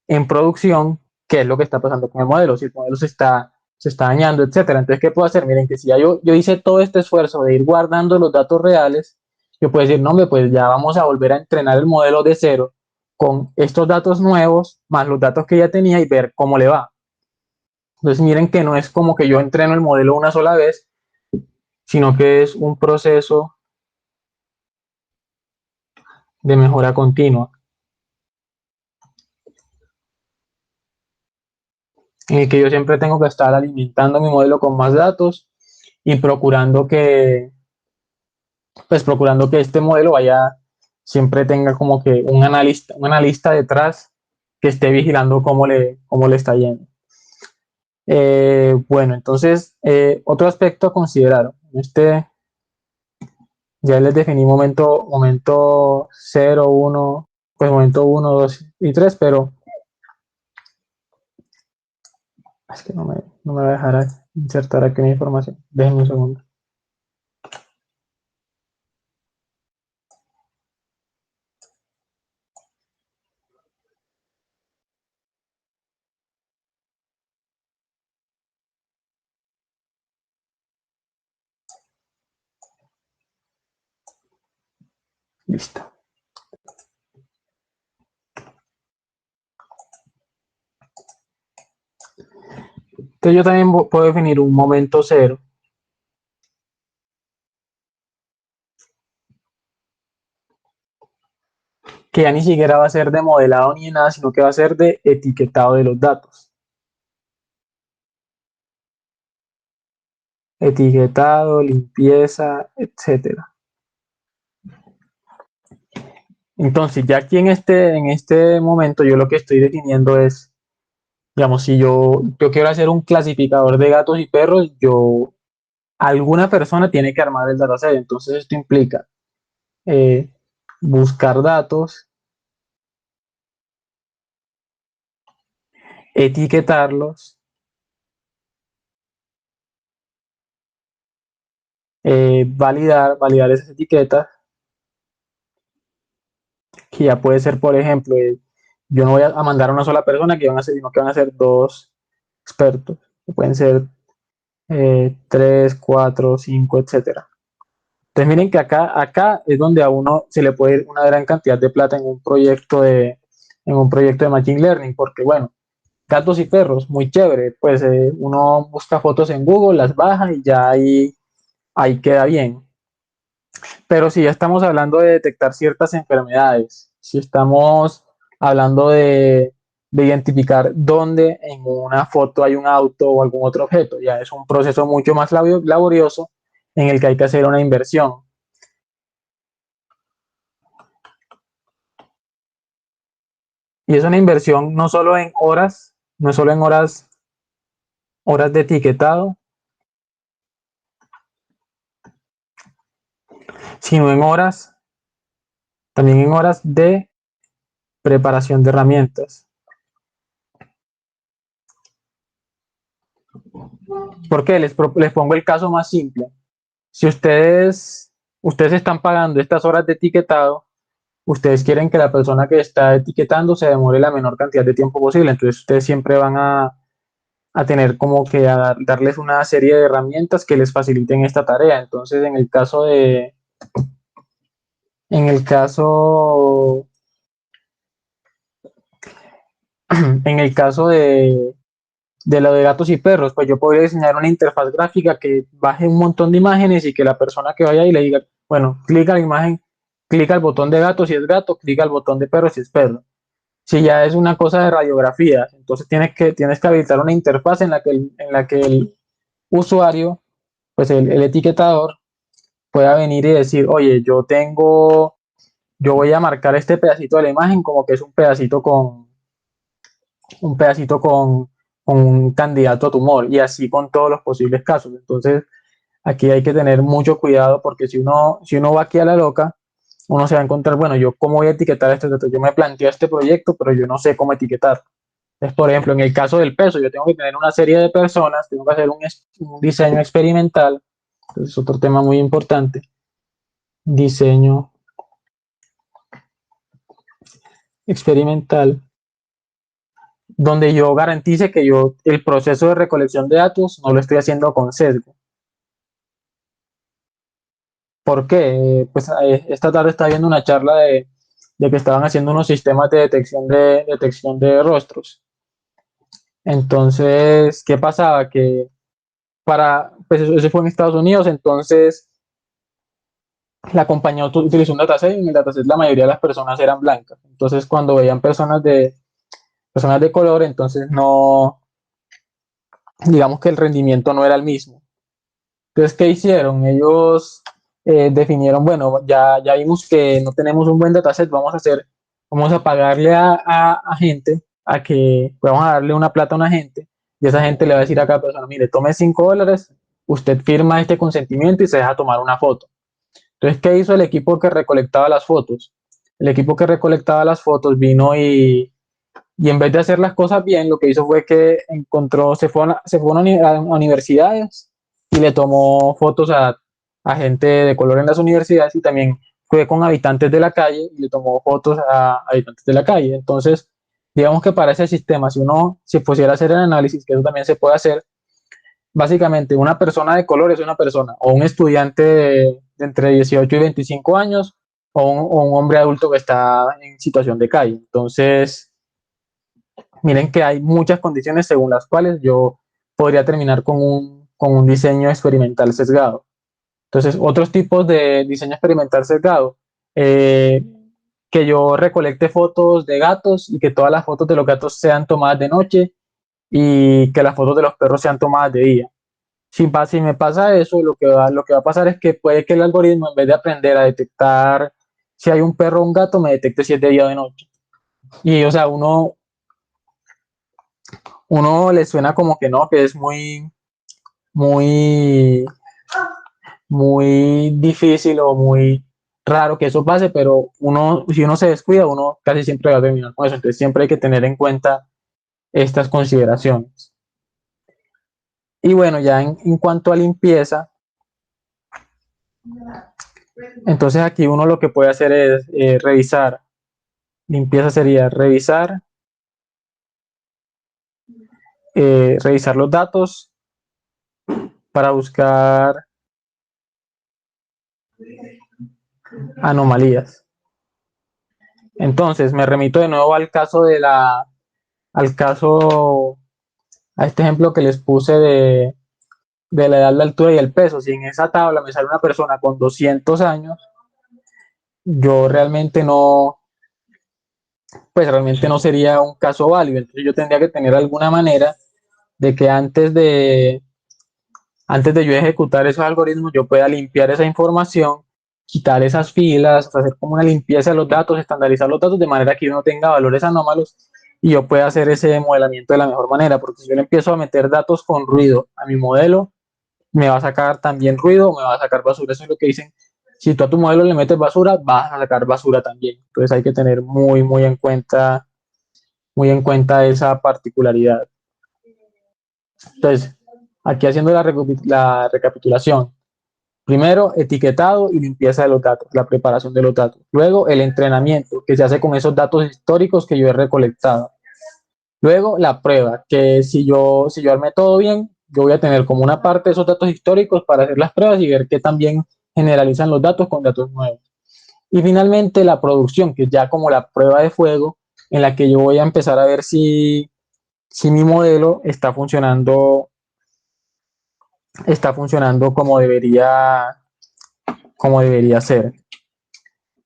en producción qué es lo que está pasando con el modelo, si el modelo se está dañando, etcétera. Entonces, ¿qué puedo hacer? Miren que si ya yo hice todo este esfuerzo de ir guardando los datos reales, yo puedo decir, no, hombre, pues ya vamos a volver a entrenar el modelo de cero con estos datos nuevos, más los datos que ya tenía, y ver cómo le va. Entonces, miren que no es como que yo entreno el modelo una sola vez, sino que es un proceso de mejora continua, en el que yo siempre tengo que estar alimentando mi modelo con más datos y procurando que este modelo siempre tenga como que un analista detrás que esté vigilando cómo le está yendo. Bueno, entonces, otro aspecto a considerar. Ya les definí momento 0, 1, pues momento 1, 2 y 3, pero es que no me va a dejar insertar aquí una información. Déjenme un segundo. Listo. Entonces yo también puedo definir un momento 0, que ya ni siquiera va a ser de modelado ni de nada, sino que va a ser de etiquetado de los datos. Etiquetado, limpieza, etcétera. Entonces, ya aquí en este momento, yo lo que estoy definiendo es, digamos, si yo quiero hacer un clasificador de gatos y perros, alguna persona tiene que armar el dataset. Entonces, esto implica eh, buscar datos, etiquetarlos, validar esas etiquetas, que ya puede ser, por ejemplo, yo no voy a mandar a una sola persona que van a ser, sino que van a ser 2 expertos, que pueden ser 3, 4, 5, etcétera. Entonces miren que acá es donde a uno se le puede ir una gran cantidad de plata en un proyecto de Machine Learning, porque bueno, gatos y perros, muy chévere, pues uno busca fotos en Google, las baja y ya ahí queda bien. Pero si ya estamos hablando de detectar ciertas enfermedades, si estamos hablando de identificar dónde en una foto hay un auto o algún otro objeto, ya es un proceso mucho más laborioso en el que hay que hacer una inversión. Y es una inversión no solo en horas, no solo en horas de etiquetado, sino en horas, también en horas de preparación de herramientas. ¿Por qué? Les pongo el caso más simple. Si ustedes están pagando estas horas de etiquetado, ustedes quieren que la persona que está etiquetando se demore la menor cantidad de tiempo posible. Entonces ustedes siempre van a tener como que darles una serie de herramientas que les faciliten esta tarea. Entonces en el caso, en el caso de lo de gatos y perros, pues yo podría diseñar una interfaz gráfica que baje un montón de imágenes y que la persona que vaya ahí le diga, bueno, clica la imagen, clica el botón de gato si es gato, clica el botón de perro si es perro. Si ya es una cosa de radiografía, entonces tienes que habilitar una interfaz en la que el usuario, pues el etiquetador, pueda venir y decir, oye, yo voy a marcar este pedacito de la imagen como que es un pedacito con un candidato a tumor y así con todos los posibles casos. Entonces, aquí hay que tener mucho cuidado porque si uno va aquí a la loca, uno se va a encontrar, bueno, yo cómo voy a etiquetar estos datos. Yo me planteo este proyecto, pero yo no sé cómo etiquetar. Entonces, por ejemplo, en el caso del peso, yo tengo que tener una serie de personas, tengo que hacer un diseño experimental. Entonces, es otro tema muy importante. Diseño experimental, donde yo garantice que el proceso de recolección de datos no lo estoy haciendo con sesgo. ¿Por qué? Pues esta tarde estaba viendo una charla de que estaban haciendo unos sistemas de detección de rostros. Entonces, ¿qué pasaba? Que pues eso fue en Estados Unidos, entonces la compañía utilizó un dataset y en el dataset la mayoría de las personas eran blancas. Entonces, cuando veían personas de color, entonces no, digamos que el rendimiento no era el mismo. Entonces, ¿qué hicieron? Ellos definieron, bueno, ya vimos que no tenemos un buen dataset, vamos a pagarle a gente, vamos a darle una plata a una gente, y esa gente le va a decir a cada persona, mire, tome $5, usted firma este consentimiento y se deja tomar una foto. Entonces, ¿qué hizo el equipo que recolectaba las fotos? El equipo que recolectaba las fotos vino y en vez de hacer las cosas bien, lo que hizo fue que se fue a universidades y le tomó fotos a gente de color en las universidades y también fue con habitantes de la calle y le tomó fotos a habitantes de la calle. Entonces, digamos que para ese sistema, si pusiera a hacer el análisis, que eso también se puede hacer, básicamente una persona de color es una persona o un estudiante de entre 18 y 25 años o un hombre adulto que está en situación de calle. Entonces, miren que hay muchas condiciones según las cuales yo podría terminar con un diseño experimental sesgado. Entonces, otros tipos de diseño experimental sesgado, eh, que yo recolecte fotos de gatos y que todas las fotos de los gatos sean tomadas de noche y que las fotos de los perros sean tomadas de día. Si me pasa eso, lo que va a pasar es que puede que el algoritmo, en vez de aprender a detectar si hay un perro o un gato, me detecte si es de día o de noche. Y, o sea, uno le suena como que no, que es muy, muy difícil o muy raro que eso pase, pero si uno se descuida, uno casi siempre va a terminar con eso. Entonces siempre hay que tener en cuenta estas consideraciones. Y bueno, ya en cuanto a limpieza, entonces aquí uno lo que puede hacer es revisar. Limpieza sería revisar los datos para buscar anomalías. Entonces me remito de nuevo al caso a este ejemplo que les puse de la edad, la altura y el peso. Si en esa tabla me sale una persona con 200 años, yo realmente no sería un caso válido. Entonces yo tendría que tener alguna manera de que antes de yo ejecutar esos algoritmos, yo pueda limpiar esa información, quitar esas filas, hacer como una limpieza de los datos, estandarizar los datos de manera que yo no tenga valores anómalos y yo pueda hacer ese modelamiento de la mejor manera, porque si yo le empiezo a meter datos con ruido a mi modelo, me va a sacar también ruido, me va a sacar basura. Eso es lo que dicen. Si tú a tu modelo le metes basura, vas a sacar basura también. Entonces hay que tener muy en cuenta esa particularidad. Entonces, aquí haciendo la recapitulación. Primero, etiquetado y limpieza de los datos, la preparación de los datos. Luego, el entrenamiento, que se hace con esos datos históricos que yo he recolectado. Luego, la prueba, que si yo armé todo bien, yo voy a tener como una parte de esos datos históricos para hacer las pruebas y ver qué también generalizan los datos con datos nuevos. Y finalmente, la producción, que es ya como la prueba de fuego, en la que yo voy a empezar a ver si mi modelo está funcionando como debería ser.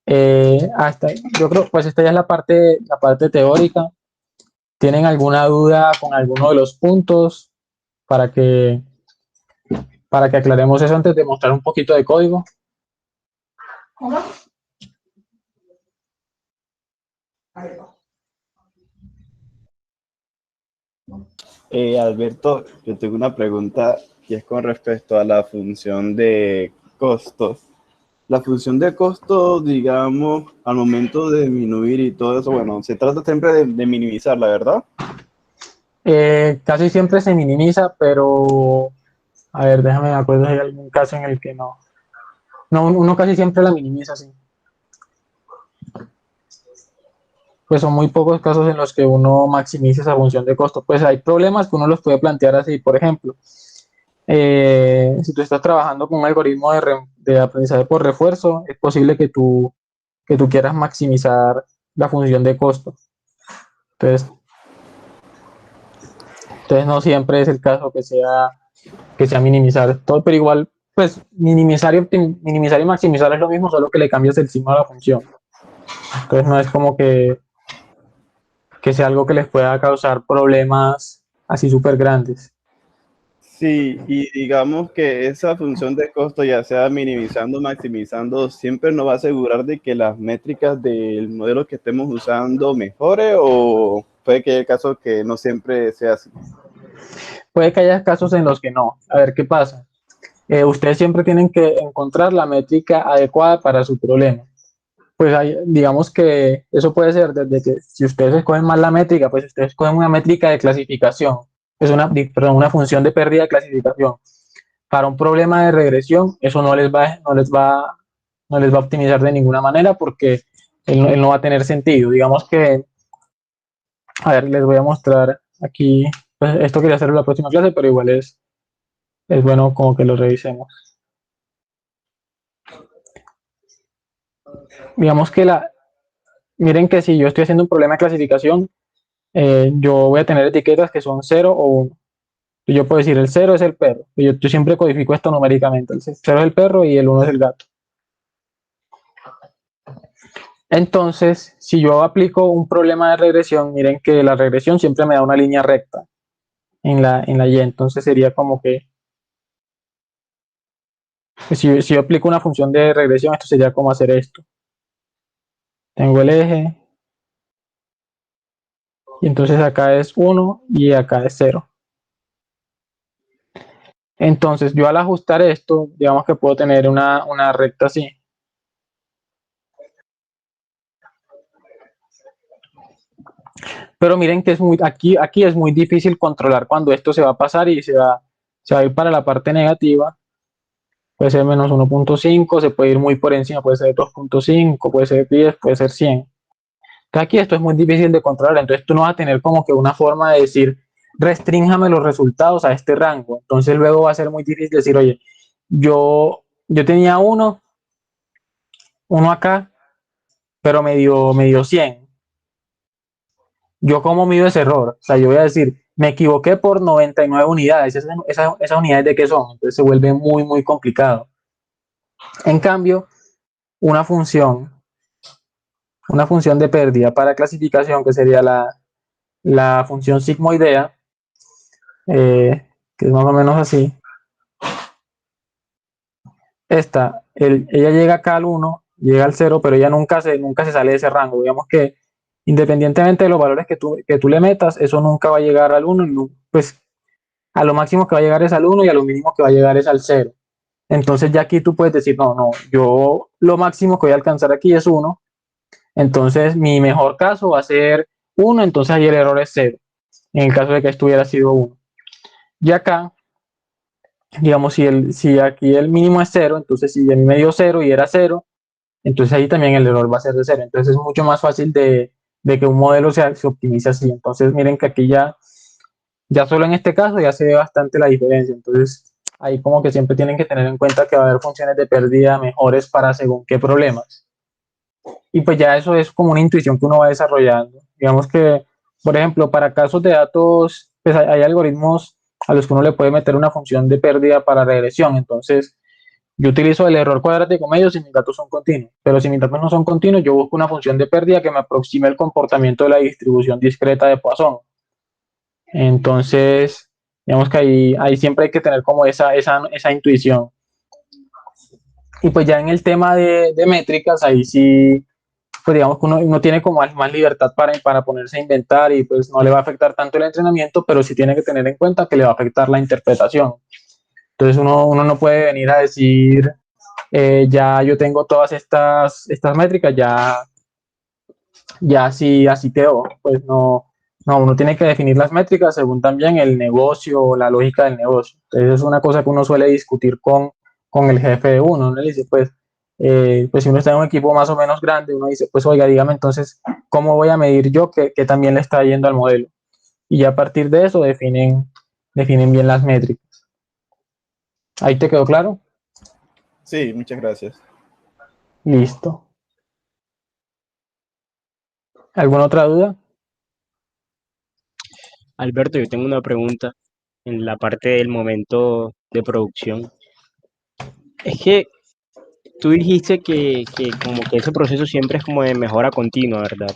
Yo creo, pues esta ya es la parte teórica. ¿Tienen alguna duda con alguno de los puntos para que, para que aclaremos eso antes de mostrar un poquito de código? Alberto, yo tengo una pregunta que es con respecto a la función de costos. La función de costo, digamos, al momento de disminuir y todo eso, bueno, se trata siempre de minimizarla, ¿verdad? Casi siempre se minimiza, pero a ver, déjame me acuerdo si hay algún caso en el que no. No, uno casi siempre la minimiza, sí. Pues son muy pocos casos en los que uno maximiza esa función de costo. Pues hay problemas que uno los puede plantear así, por ejemplo, si tú estás trabajando con un algoritmo de aprendizaje por refuerzo, es posible que tú quieras maximizar la función de costo. Entonces no siempre es el caso que sea minimizar todo, pero igual, pues minimizar minimizar y maximizar es lo mismo, solo que le cambias el signo a la función. Entonces no es como que sea algo que les pueda causar problemas así súper grandes. Sí, y digamos que esa función de costo, ya sea minimizando o maximizando, siempre nos va a asegurar de que las métricas del modelo que estemos usando mejore, o puede que haya casos que no siempre sea así. Puede que haya casos en los que no. A ver qué pasa. Ustedes siempre tienen que encontrar la métrica adecuada para su problema. Pues digamos que eso puede ser desde que si ustedes escogen mal la métrica, pues ustedes escogen una métrica de clasificación, es una función de pérdida de clasificación. Para un problema de regresión, eso no les va a optimizar de ninguna manera porque él no va a tener sentido. Digamos que, a ver, les voy a mostrar aquí, pues esto quería hacerlo en la próxima clase, pero igual es bueno como que lo revisemos. Digamos que miren que si yo estoy haciendo un problema de clasificación, yo voy a tener etiquetas que son 0 o 1. Yo puedo decir el 0 es el perro. Yo siempre codifico esto numéricamente. El 0 es el perro y el 1 es el gato. Entonces, si yo aplico un problema de regresión, miren que la regresión siempre me da una línea recta en la Y. Entonces sería como que si yo aplico una función de regresión, esto sería como hacer esto. Tengo el eje y entonces acá es 1 y acá es 0. Entonces yo al ajustar esto, digamos que puedo tener una recta así. Pero miren que aquí es muy difícil controlar cuando esto se va a pasar y se va a ir para la parte negativa. Puede ser menos 1.5, se puede ir muy por encima, puede ser 2.5, puede ser 10, puede ser 100. Entonces aquí esto es muy difícil de controlar, entonces tú no vas a tener como que una forma de decir, restrínjame los resultados a este rango. Entonces luego va a ser muy difícil decir, oye, yo tenía uno acá, pero me dio 100. ¿Yo cómo mido ese error? O sea, yo voy a decir, me equivoqué por 99 unidades. ¿Esas unidades de qué son? Entonces se vuelve muy, muy complicado. En cambio, una función, una función de pérdida para clasificación, que sería la función sigmoidea, que es más o menos así. Ella llega acá al 1, llega al 0, pero ella nunca se sale de ese rango. Digamos que independientemente de los valores que tú le metas, eso nunca va a llegar al 1, pues a lo máximo que va a llegar es al 1 y a lo mínimo que va a llegar es al 0. Entonces ya aquí tú puedes decir, no, no, yo lo máximo que voy a alcanzar aquí es 1, entonces mi mejor caso va a ser 1, entonces ahí el error es 0, en el caso de que esto hubiera sido 1. Y acá, digamos, si aquí el mínimo es 0, entonces si a mí me dio 0 y era 0, entonces ahí también el error va a ser de 0. Entonces es mucho más fácil de que un modelo se optimice así. Entonces miren que aquí ya solo en este caso ya se ve bastante la diferencia. Entonces ahí como que siempre tienen que tener en cuenta que va a haber funciones de pérdida mejores para según qué problemas. Y pues ya eso es como una intuición que uno va desarrollando. Digamos que, por ejemplo, para casos de datos, pues hay algoritmos a los que uno le puede meter una función de pérdida para regresión. Entonces, yo utilizo el error cuadrático medio si mis datos son continuos, pero si mis datos no son continuos, yo busco una función de pérdida que me aproxime el comportamiento de la distribución discreta de Poisson. Entonces, digamos que ahí siempre hay que tener como esa intuición. Y pues ya en el tema de métricas, ahí sí, pues digamos que uno tiene como más libertad para ponerse a inventar y pues no le va a afectar tanto el entrenamiento, pero sí tiene que tener en cuenta que le va a afectar la interpretación. Entonces uno no puede venir a decir, ya yo tengo todas estas métricas, ya así quedó. Pues no, uno tiene que definir las métricas según también el negocio o la lógica del negocio. Entonces es una cosa que uno suele discutir con el jefe de uno. Uno le dice, pues si uno está en un equipo más o menos grande, uno dice, pues oiga, dígame entonces, ¿cómo voy a medir yo que también le está yendo al modelo? Y ya a partir de eso definen bien las métricas. ¿Ahí te quedó claro? Sí, muchas gracias. Listo. ¿Alguna otra duda? Alberto, yo tengo una pregunta en la parte del momento de producción. Es que tú dijiste que como que ese proceso siempre es como de mejora continua, ¿verdad?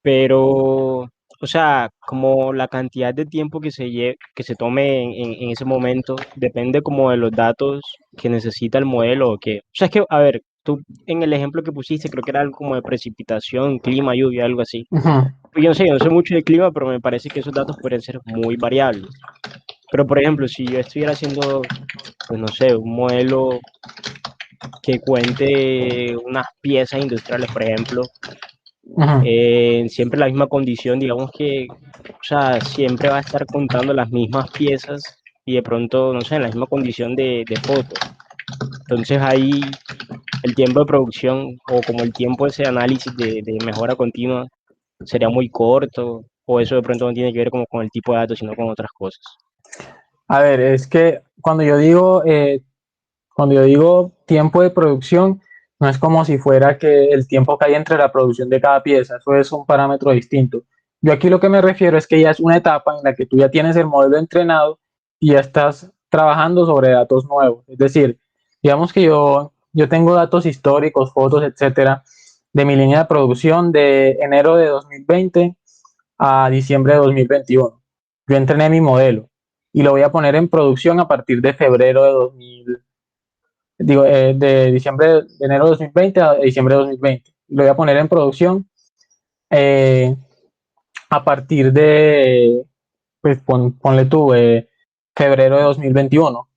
Pero, o sea, como la cantidad de tiempo que se tome en ese momento depende como de los datos que necesita el modelo o qué. O sea, es que, a ver, tú en el ejemplo que pusiste creo que era algo como de precipitación, clima, lluvia, algo así. Ujú. Pues yo no sé mucho de clima, pero me parece que esos datos pueden ser muy variables. Pero, por ejemplo, si yo estuviera haciendo, pues no sé, un modelo que cuente unas piezas industriales, por ejemplo, Ujú. siempre la misma condición, digamos que, o sea, siempre va a estar contando las mismas piezas y de pronto, no sé, en la misma condición de foto. Entonces ahí el tiempo de producción o como el tiempo de ese análisis de mejora continua sería muy corto o eso de pronto no tiene que ver como con el tipo de datos, sino con otras cosas. A ver, es que cuando yo digo tiempo de producción, no es como si fuera que el tiempo que hay entre la producción de cada pieza, eso es un parámetro distinto. Yo aquí lo que me refiero es que ya es una etapa en la que tú ya tienes el modelo entrenado y ya estás trabajando sobre datos nuevos. Es decir, digamos que yo tengo datos históricos, fotos, etcétera, de mi línea de producción de enero de 2020 a diciembre de 2021. Yo entrené mi modelo y lo voy a poner en producción a partir de febrero de 2000, digo, de enero de 2020 a diciembre de 2020. Lo voy a poner en producción eh, a partir de, pues ponle tú, febrero de 2021.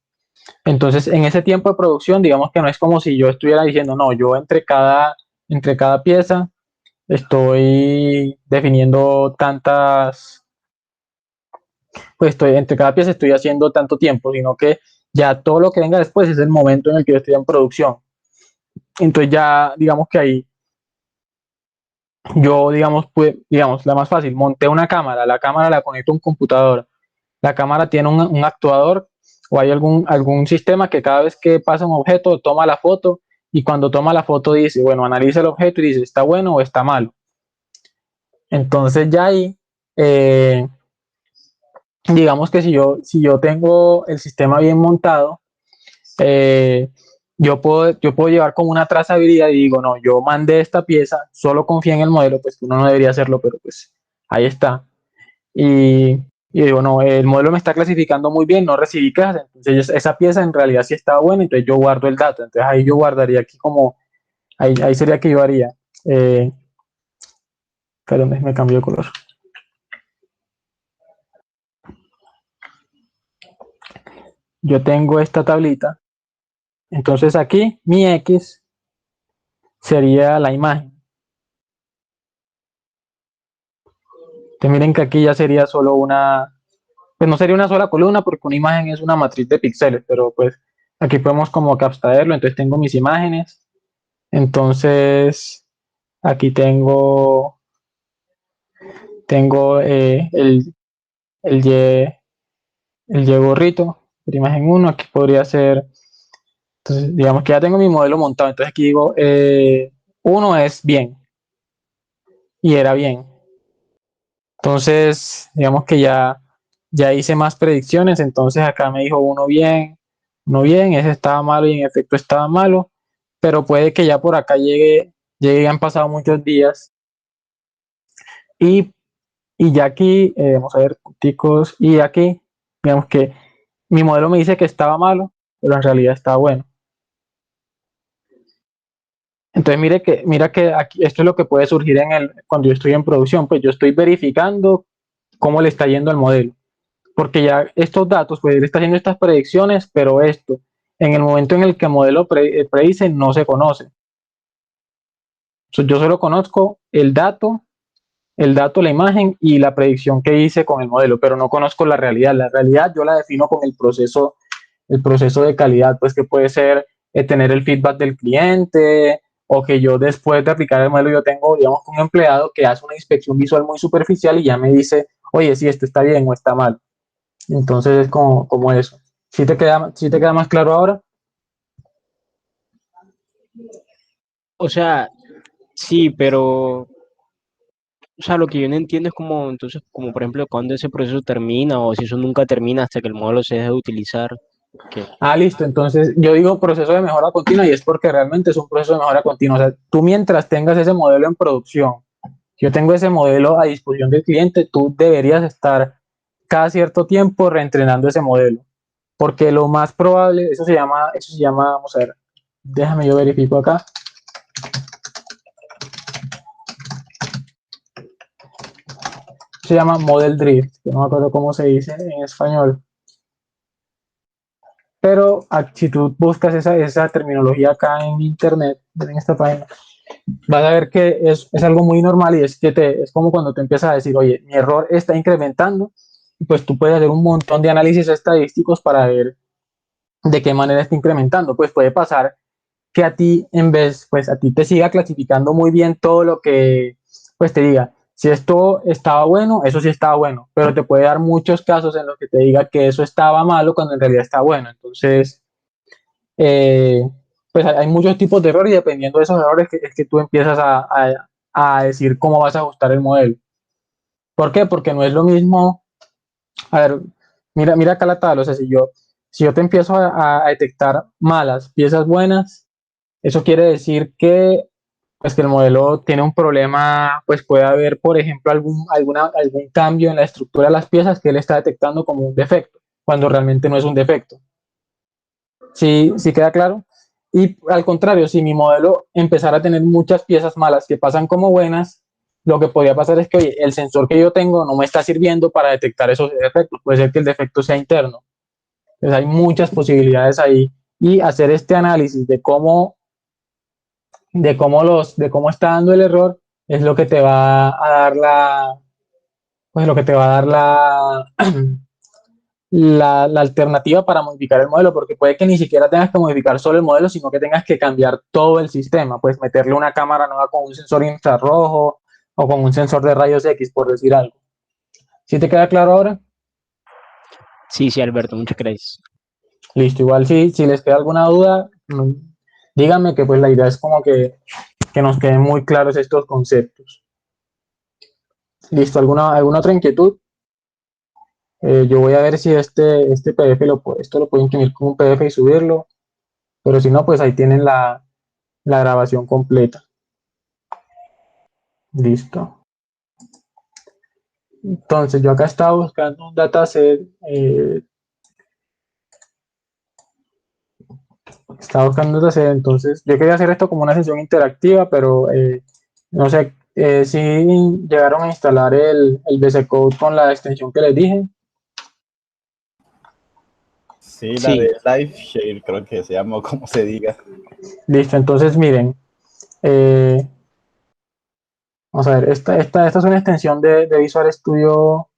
Entonces, en ese tiempo de producción, digamos que no es como si yo estuviera diciendo, no, yo entre cada pieza estoy definiendo entre cada pieza estoy haciendo tanto tiempo, sino que ya todo lo que venga después es el momento en el que yo estoy en producción. Entonces ya digamos que ahí yo, digamos, digamos, la más fácil, monté una cámara, la cámara la conecto a un computador, la cámara tiene un actuador o hay algún sistema que cada vez que pasa un objeto toma la foto y cuando toma la foto dice, bueno, analiza el objeto y dice, ¿está bueno o está malo? Entonces ya ahí, eh, digamos que si yo tengo el sistema bien montado, eh, yo puedo llevar como una trazabilidad y digo, no, yo mandé esta pieza, solo confía en el modelo, pues uno no debería hacerlo, pero pues ahí está. Y, y digo, no, el modelo me está clasificando muy bien, no recibí quejas, entonces esa pieza en realidad sí estaba buena, entonces yo guardo el dato, entonces ahí yo guardaría aquí como, ahí sería que yo haría. Eh, Perdón, me cambió de color. Yo tengo esta tablita, entonces aquí mi X sería la imagen. Entonces miren que aquí ya sería solo pues no sería una sola columna porque una imagen es una matriz de píxeles, pero pues aquí podemos como que abstraerlo, entonces tengo mis imágenes, entonces aquí tengo el Y, el Y gorrito, la imagen uno aquí podría ser, entonces digamos que ya tengo mi modelo montado, entonces aquí digo, uno es bien, y era bien, entonces digamos que ya hice más predicciones, entonces acá me dijo uno bien, ese estaba malo y en efecto estaba malo, pero puede que ya por acá llegue, han pasado muchos días, y Y ya aquí, vamos a ver, ticos, y aquí, digamos que mi modelo me dice que estaba malo, pero en realidad está bueno. Entonces mira que aquí, esto es lo que puede surgir cuando yo estoy en producción, pues yo estoy verificando cómo le está yendo al modelo, porque ya estos datos, pues él está haciendo estas predicciones, pero esto, en el momento en el que el modelo predice, no se conoce. Yo solo conozco el dato, la imagen y la predicción que hice con el modelo, pero no conozco la realidad. La realidad yo la defino con el proceso de calidad, pues que puede ser tener el feedback del cliente o que yo después de aplicar el modelo yo tengo, digamos, un empleado que hace una inspección visual muy superficial y ya me dice, oye, si esto está bien o está mal. Entonces es como eso. ¿Sí te queda más claro ahora? O sea, sí, pero, o sea, lo que yo no entiendo es como, entonces, como por ejemplo, cuándo ese proceso termina o si eso nunca termina hasta que el modelo se deje de utilizar. ¿Qué? Listo. Entonces, yo digo proceso de mejora continua y es porque realmente es un proceso de mejora continua. O sea, tú mientras tengas ese modelo en producción, yo tengo ese modelo a disposición del cliente, tú deberías estar cada cierto tiempo reentrenando ese modelo. Porque lo más probable, eso se llama, vamos a ver, déjame yo verifico acá, se llama model drift, que no me acuerdo cómo se dice en español. Pero si tú buscas esa terminología acá en internet, en esta página, vas a ver que es algo muy normal y es que es como cuando te empiezas a decir, oye, mi error está incrementando, y pues tú puedes hacer un montón de análisis estadísticos para ver de qué manera está incrementando. Pues puede pasar que a ti, pues a ti te siga clasificando muy bien todo lo que, pues te diga, si esto estaba bueno, eso sí estaba bueno, pero te puede dar muchos casos en los que te diga que eso estaba malo cuando en realidad está bueno. Entonces, eh, pues hay muchos tipos de errores y dependiendo de esos errores es que tú empiezas a decir cómo vas a ajustar el modelo. ¿Por qué? Porque no es lo mismo. A ver, mira acá la tabla. O sea, si yo te empiezo a detectar malas, piezas buenas, eso quiere decir que, pues, que el modelo tiene un problema, pues puede haber, por ejemplo, algún cambio en la estructura de las piezas que él está detectando como un defecto, cuando realmente no es un defecto. ¿Sí queda claro? Y al contrario, si mi modelo empezara a tener muchas piezas malas que pasan como buenas, lo que podría pasar es que, oye, el sensor que yo tengo no me está sirviendo para detectar esos defectos. Puede ser que el defecto sea interno. Entonces hay muchas posibilidades ahí. Y hacer este análisis de cómo está dando el error es lo que te va a dar pues lo que te va a dar la alternativa para modificar el modelo, porque puede que ni siquiera tengas que modificar solo el modelo, sino que tengas que cambiar todo el sistema, pues meterle una cámara nueva con un sensor infrarrojo, o con un sensor de rayos X, por decir algo. ¿Sí te queda claro ahora? Sí, sí, Alberto, muchas gracias. Listo, igual si les queda alguna duda, díganme, que pues la idea es como que nos queden muy claros estos conceptos. Listo, ¿alguna otra inquietud? Yo voy a ver si este PDF esto lo puedo imprimir como un PDF y subirlo, pero si no, pues ahí tienen la grabación completa. Listo. Entonces, yo acá estaba buscando un dataset, entonces yo quería hacer esto como una sesión interactiva, pero no sé si llegaron a instalar el BC Code con la extensión que les dije. Sí, la Sí, de Live Share, creo que se llama, como se diga. Listo, entonces miren, eh, vamos a ver, esta es una extensión de Visual Studio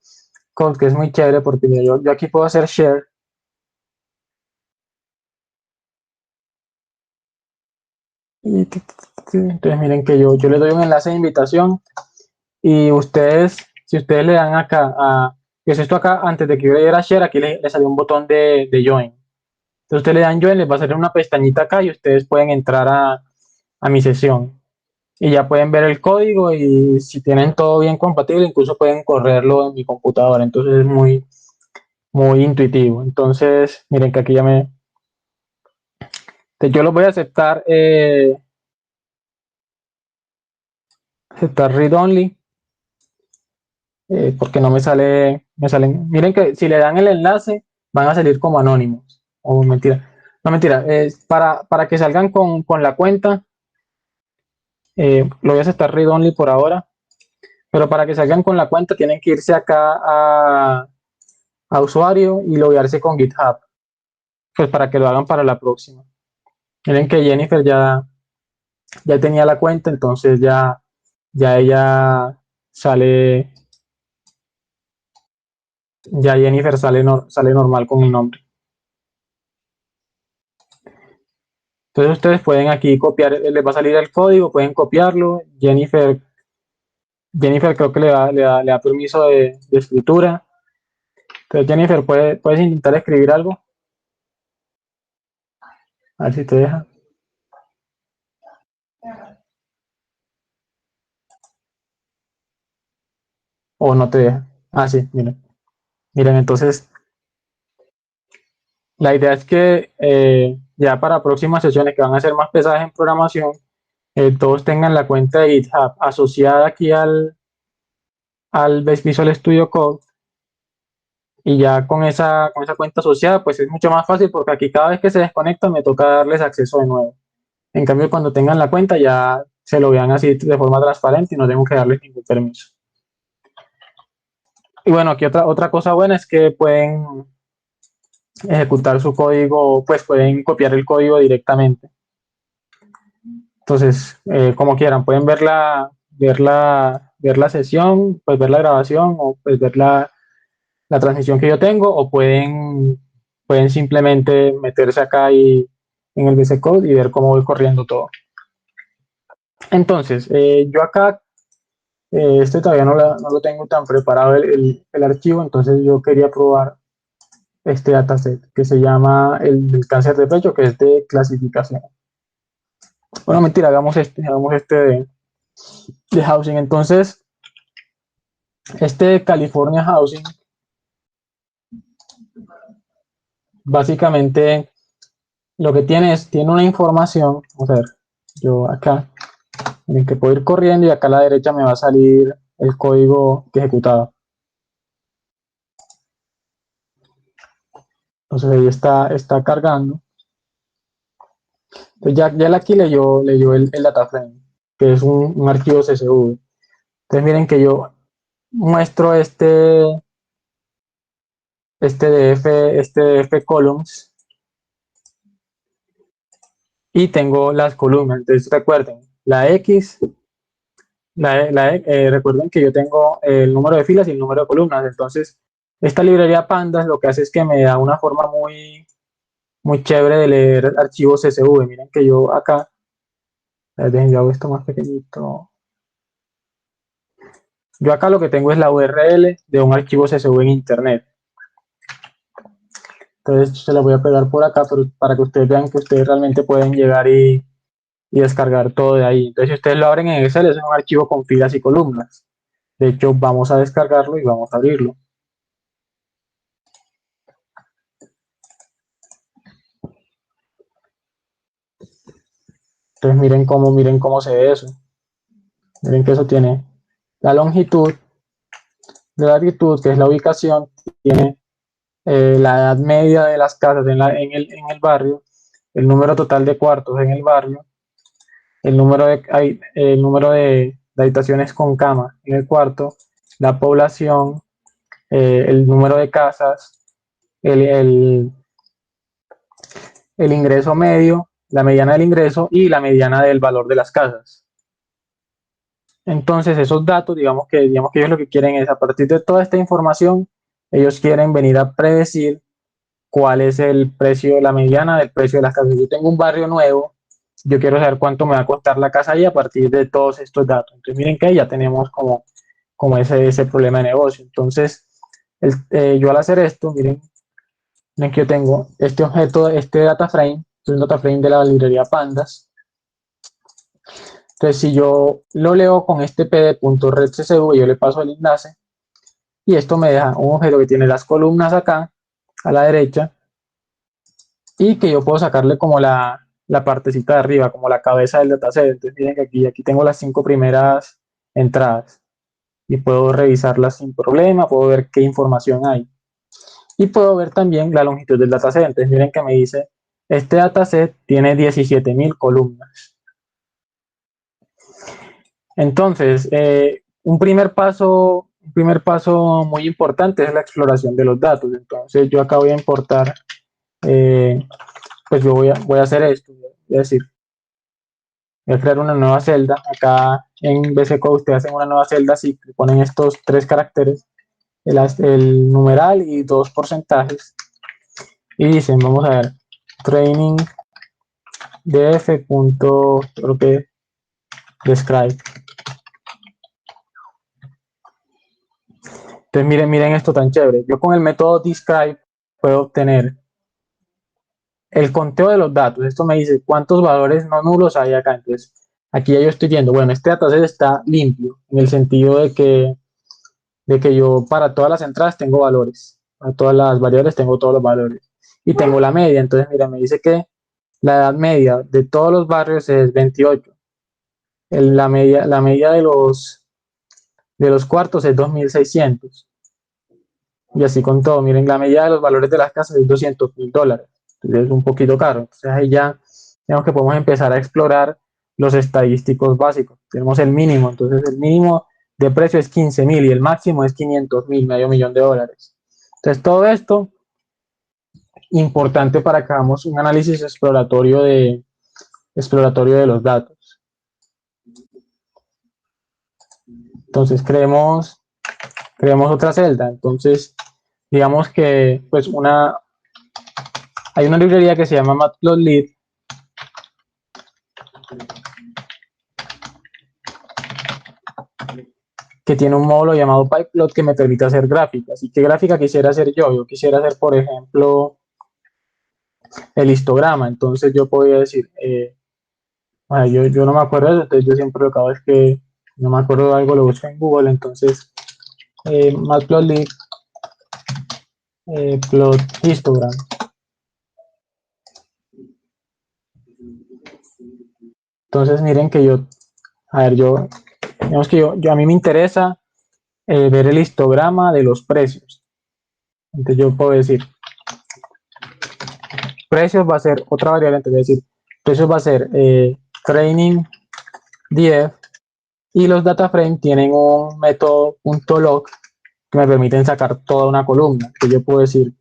Code que es muy chévere porque mira, yo aquí puedo hacer share. Entonces miren que yo les doy un enlace de invitación y si ustedes le dan acá que es esto acá, antes de que yo le diera share, aquí le salió un botón de join. Entonces ustedes le dan join, les va a salir una pestañita acá y ustedes pueden entrar a mi sesión. Y ya pueden ver el código y si tienen todo bien compatible, incluso pueden correrlo en mi computadora. Entonces es muy intuitivo. Entonces, miren que aquí yo los voy a aceptar read only, porque no me salen. Miren que si le dan el enlace, van a salir como anónimos. O mentira. No, mentira. Para que salgan con la cuenta, lo voy a aceptar read only por ahora. Pero para que salgan con la cuenta, tienen que irse acá a usuario y loguearse con GitHub. Pues para que lo hagan para la próxima. Miren que Jennifer ya tenía la cuenta, entonces ya ella sale, ya Jennifer sale normal con el nombre. Entonces ustedes pueden aquí copiar, les va a salir el código, pueden copiarlo. Jennifer creo que le da permiso de escritura. Entonces Jennifer, puedes intentar escribir algo, a ver si te deja o no te deja. Ah, sí, miren, entonces la idea es que ya para próximas sesiones que van a ser más pesadas en programación, todos tengan la cuenta de GitHub asociada aquí al Visual Studio Code, y ya con esa cuenta asociada pues es mucho más fácil porque aquí cada vez que se desconectan me toca darles acceso de nuevo. En cambio, cuando tengan la cuenta ya se lo vean así de forma transparente y no tengo que darles ningún permiso. Y bueno, aquí otra cosa buena es que pueden ejecutar su código, pues pueden copiar el código directamente. Entonces, como quieran, pueden ver la sesión, pues ver la grabación o pues ver la transmisión que yo tengo, o pueden simplemente meterse acá en el VS Code y ver cómo voy corriendo todo. Entonces, yo acá, todavía no lo tengo tan preparado el archivo, entonces yo quería probar este dataset que se llama el cáncer de pecho, que es de clasificación. Bueno, mentira, hagamos este de housing. Entonces, este California Housing, básicamente lo que tiene una información. Vamos a ver, yo acá, miren que puedo ir corriendo y acá a la derecha me va a salir el código que ejecutaba. Entonces ahí está cargando. Entonces ya él aquí leyó el data frame, que es un archivo CSV. Entonces miren que yo muestro este DF columns y tengo las columnas. Entonces recuerden, la X, recuerden que yo tengo el número de filas y el número de columnas. Entonces, esta librería Pandas lo que hace es que me da una forma muy chévere de leer archivos CSV. Miren que yo acá, dejen, yo hago esto más pequeñito. Yo acá lo que tengo es la URL de un archivo CSV en internet. Entonces se la voy a pegar por acá para que ustedes vean que ustedes realmente pueden llegar y descargar todo de ahí. Entonces si ustedes lo abren en Excel, es un archivo con filas y columnas. De hecho, vamos a descargarlo y vamos a abrirlo. Entonces miren cómo se ve eso. Miren que eso tiene la longitud, de latitud, que es la ubicación, tiene la edad media de las casas en el barrio, el número total de cuartos en el barrio, el número de habitaciones con cama en el cuarto, la población, el número de casas, el, el, el ingreso medio, la mediana del ingreso y la mediana del valor de las casas. Entonces, esos datos, digamos que ellos lo que quieren es, a partir de toda esta información, ellos quieren venir a predecir cuál es el precio, la mediana del precio de las casas. Yo tengo un barrio nuevo, yo quiero saber cuánto me va a costar la casa ahí a partir de todos estos datos. Entonces, miren que ahí ya tenemos como ese problema de negocio. Entonces, yo al hacer esto, miren que yo tengo este objeto, este data frame, es un data frame de la librería Pandas. Entonces, si yo lo leo con este pd.redcsv, yo le paso el enlace y esto me deja un objeto que tiene las columnas acá a la derecha y que yo puedo sacarle como la partecita de arriba, como la cabeza del dataset. Entonces, miren que aquí tengo las 5 primeras entradas y puedo revisarlas sin problema, puedo ver qué información hay y puedo ver también la longitud del dataset. Entonces, miren que me dice, este dataset tiene 17.000 columnas. Entonces, un primer paso muy importante es la exploración de los datos. Entonces, yo acá voy a importar, pues yo voy a hacer esto, voy a decir, voy a crear una nueva celda. Acá en BC Code ustedes hacen una nueva celda, así que ponen estos 3 caracteres, el numeral y 2 porcentajes. Y dicen, vamos a ver, training df. Creo que describe. Entonces miren esto tan chévere. Yo con el método describe puedo obtener el conteo de los datos. Esto me dice cuántos valores no nulos hay acá. Entonces aquí ya yo estoy viendo, bueno, este dataset está limpio en el sentido de que yo para todas las entradas tengo valores. Para todas las variables tengo todos los valores. Y tengo la media. Entonces mira, me dice que la edad media de todos los barrios es 28. La media de los cuartos es 2.600. Y así con todo, miren, la media de los valores de las casas es $200.000. Entonces es un poquito caro. Entonces ahí ya tenemos que podemos empezar a explorar los estadísticos básicos. Tenemos el mínimo, entonces el mínimo de precio es 15.000 y el máximo es 500.000, medio millón de dólares. Entonces todo esto importante para que hagamos un análisis exploratorio de los datos. Entonces creemos otra celda. Entonces digamos que pues hay una librería que se llama Matplotlib que tiene un módulo llamado Pyplot que me permite hacer gráficas. ¿Y qué gráfica quisiera hacer yo? Yo quisiera hacer, por ejemplo, el histograma. Entonces yo podría decir, yo no me acuerdo de eso, entonces yo siempre lo que hago es que no me acuerdo de algo, lo busco en Google. Entonces, Matplotlib, plot histogram. Entonces miren que digamos que a mí me interesa ver el histograma de los precios. Entonces yo puedo decir, precios va a ser otra variable, entonces voy a decir, precios va a ser training df y los data frame tienen un método .log que me permiten sacar toda una columna. Que yo puedo decir,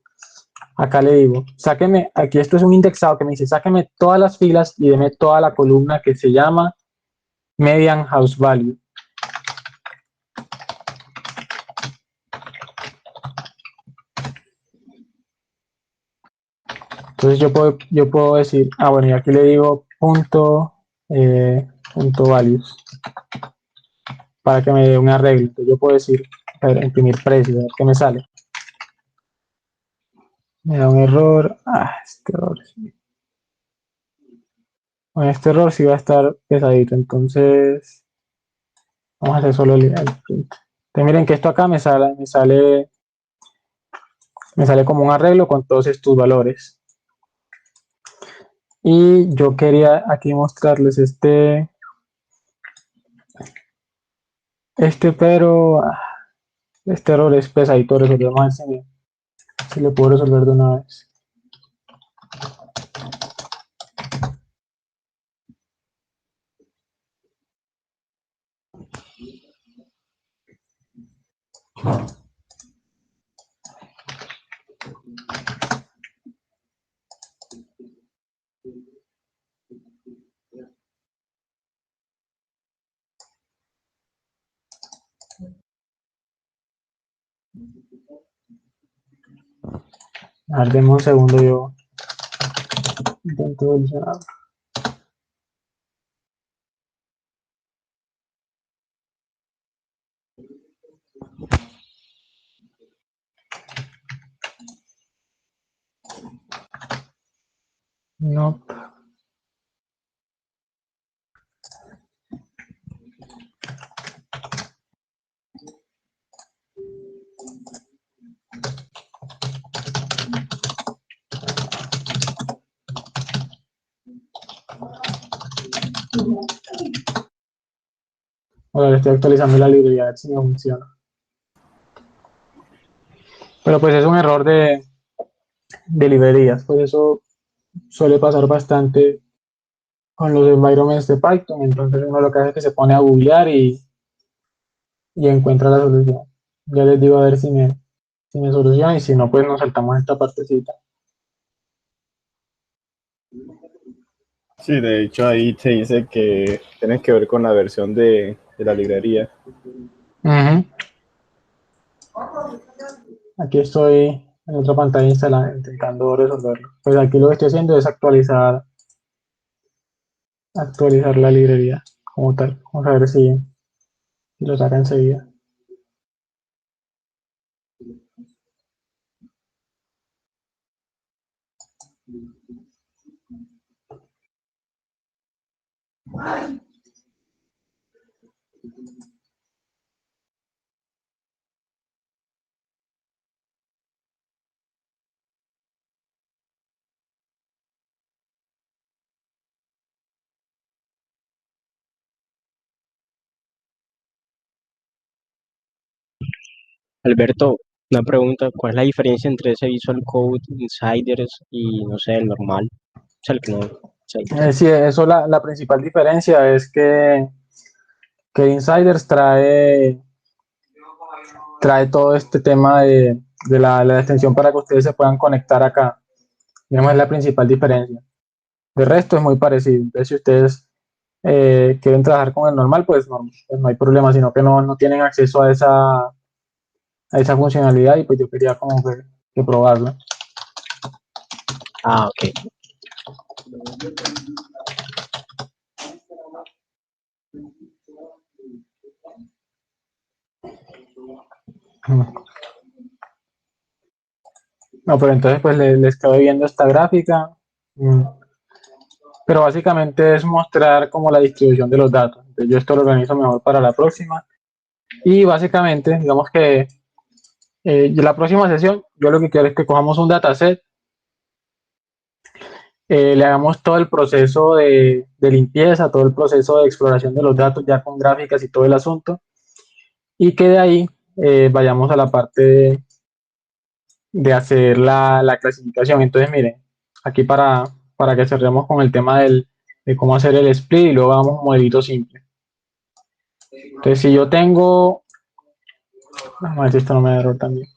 acá le digo, sáqueme, aquí esto es un indexado que me dice, sáqueme todas las filas y deme toda la columna que se llama median house value. Entonces yo puedo decir, bueno, y aquí le digo punto values. para que me dé un arreglo. Entonces yo puedo decir, a ver, imprimir precio, a ver qué me sale. Me da un error. Este error sí. Con este error sí va a estar pesadito. Entonces, vamos a hacer solo el print. Entonces miren que esto acá me sale como un arreglo con todos estos valores. Y yo quería aquí mostrarles pero este error es pesadito de resolver. Vamos a ver si le puedo resolver de una vez. A ver, denme un segundo, yo intento solucionar. No. Ahora estoy actualizando la librería a ver si me funciona. Pero pues es un error de librerías, pues eso suele pasar bastante con los environments de Python. Entonces uno lo que hace es que se pone a googlear y encuentra la solución. Ya les digo a ver si me soluciona, y si no, pues nos saltamos esta partecita. Sí, de hecho ahí te dice que tienes que ver con la versión de la librería. Aquí estoy en otra pantalla instalada intentando resolverlo. Pues aquí lo que estoy haciendo es actualizar la librería como tal. Vamos a ver si lo saca enseguida. Alberto, una pregunta, ¿cuál es la diferencia entre ese Visual Code Insiders y, no sé, el normal? O sea, el que no sé. Sí, eso la principal diferencia es que Insiders trae todo este tema de la extensión para que ustedes se puedan conectar acá. Digamos, es la principal diferencia. De resto es muy parecido. Entonces, si ustedes quieren trabajar con el normal, pues no hay problema, sino que no tienen acceso a esa funcionalidad, y pues yo quería como que probarla. Ah, ok. No, pero entonces pues les quedo viendo esta gráfica. Pero básicamente es mostrar como la distribución de los datos. Entonces yo esto lo organizo mejor para la próxima. Y básicamente, digamos que la próxima sesión, yo lo que quiero es que cojamos un dataset, le hagamos todo el proceso de limpieza, todo el proceso de exploración de los datos ya con gráficas y todo el asunto, y que de ahí vayamos a la parte de hacer la clasificación. Entonces, miren, aquí para que cerremos con el tema de cómo hacer el split, y luego hagamos un modelito simple. Entonces, si yo tengo, vamos a ver si esto no me da error también.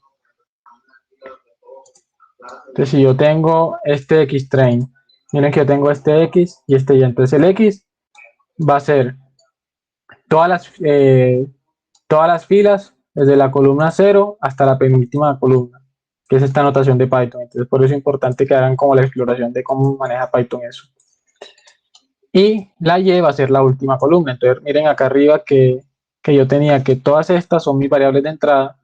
Entonces, si yo tengo este X-train, miren que yo tengo este X y este Y. Entonces, el X va a ser todas las filas desde la columna 0 hasta la penúltima columna, que es esta notación de Python. Entonces, por eso es importante que hagan como la exploración de cómo maneja Python eso. Y la Y va a ser la última columna. Entonces, miren acá arriba que que yo tenía que todas estas son mis variables de entrada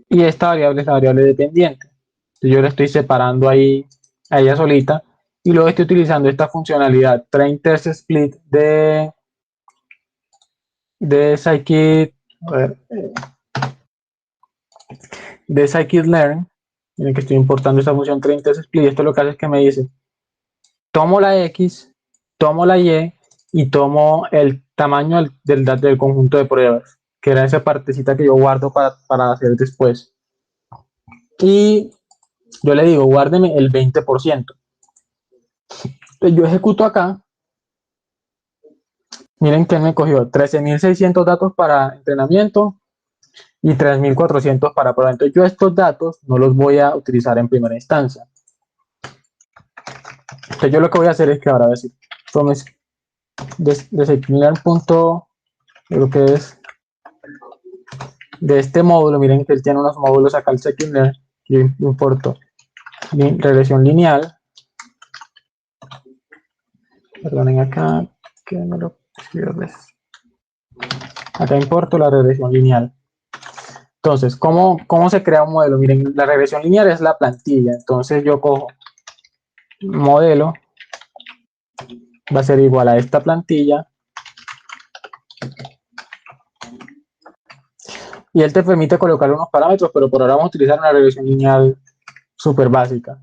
y esta variable es la variable dependiente. Entonces yo le estoy separando ahí a ella solita y luego estoy utilizando esta funcionalidad train-test-split de scikit, a ver, de scikit-learn. Miren que estoy importando esta función train-test-split. Esto lo que hace es que me dice, tomo la X, tomo la y tomo el tamaño del conjunto de pruebas, que era esa partecita que yo guardo para hacer después. Y yo le digo, guárdeme el 20%. Entonces yo ejecuto acá. Miren que me cogió 13.600 datos para entrenamiento y 3.400 para prueba. Entonces yo estos datos no los voy a utilizar en primera instancia. Entonces yo lo que voy a hacer es que ahora voy a decir, designar punto, creo que es de este módulo. Miren que él tiene unos módulos acá, el scikit-learn. Yo importo regresión lineal. Perdonen acá, que me lo escribo. Acá importo la regresión lineal. Entonces, ¿cómo se crea un modelo? Miren, la regresión lineal es la plantilla. Entonces yo cojo modelo, va a ser igual a esta plantilla. Y él te permite colocar unos parámetros, pero por ahora vamos a utilizar una regresión lineal súper básica.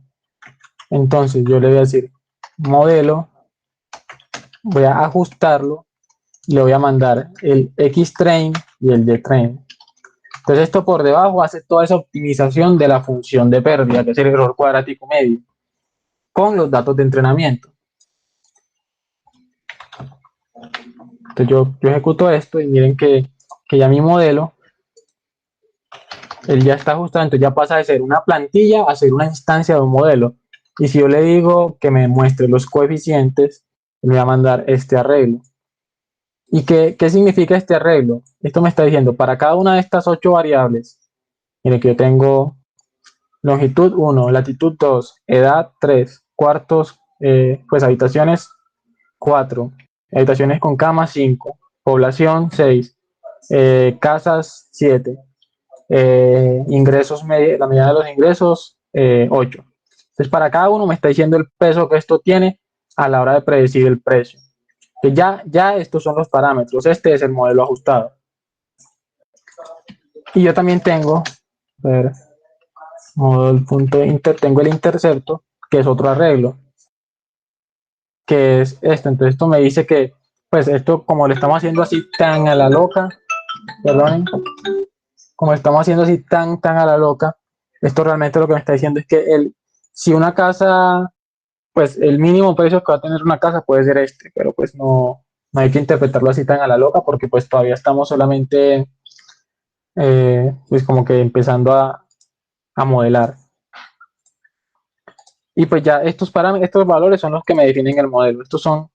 Entonces yo le voy a decir modelo, voy a ajustarlo, y le voy a mandar el xtrain y el ytrain. Entonces esto por debajo hace toda esa optimización de la función de pérdida, que es el error cuadrático medio, con los datos de entrenamiento. Entonces yo ejecuto esto y miren que ya mi modelo, él ya está ajustado, entonces ya pasa de ser una plantilla a ser una instancia de un modelo. Y si yo le digo que me muestre los coeficientes, me va a mandar este arreglo. ¿Y qué significa este arreglo? Esto me está diciendo, para cada una de estas 8 variables, miren que yo tengo longitud 1, latitud 2, edad 3, cuartos, pues habitaciones 4, habitaciones con cama 5, población 6, casas 7, ingresos, la medida de los ingresos 8. Entonces para cada uno me está diciendo el peso que esto tiene a la hora de predecir el precio. Que ya estos son los parámetros, este es el modelo ajustado. Y yo también tengo, a ver, model.inter, tengo el intercepto, que es otro arreglo, que es esto. Entonces esto me dice que, pues esto como lo estamos haciendo así tan a la loca, perdonen, como lo estamos haciendo así tan a la loca, esto realmente lo que me está diciendo es que si una casa, pues el mínimo precio que va a tener una casa puede ser este, pero pues no hay que interpretarlo así tan a la loca porque pues todavía estamos solamente pues como que empezando a modelar. Y pues ya estos valores son los que me definen el modelo. Estos son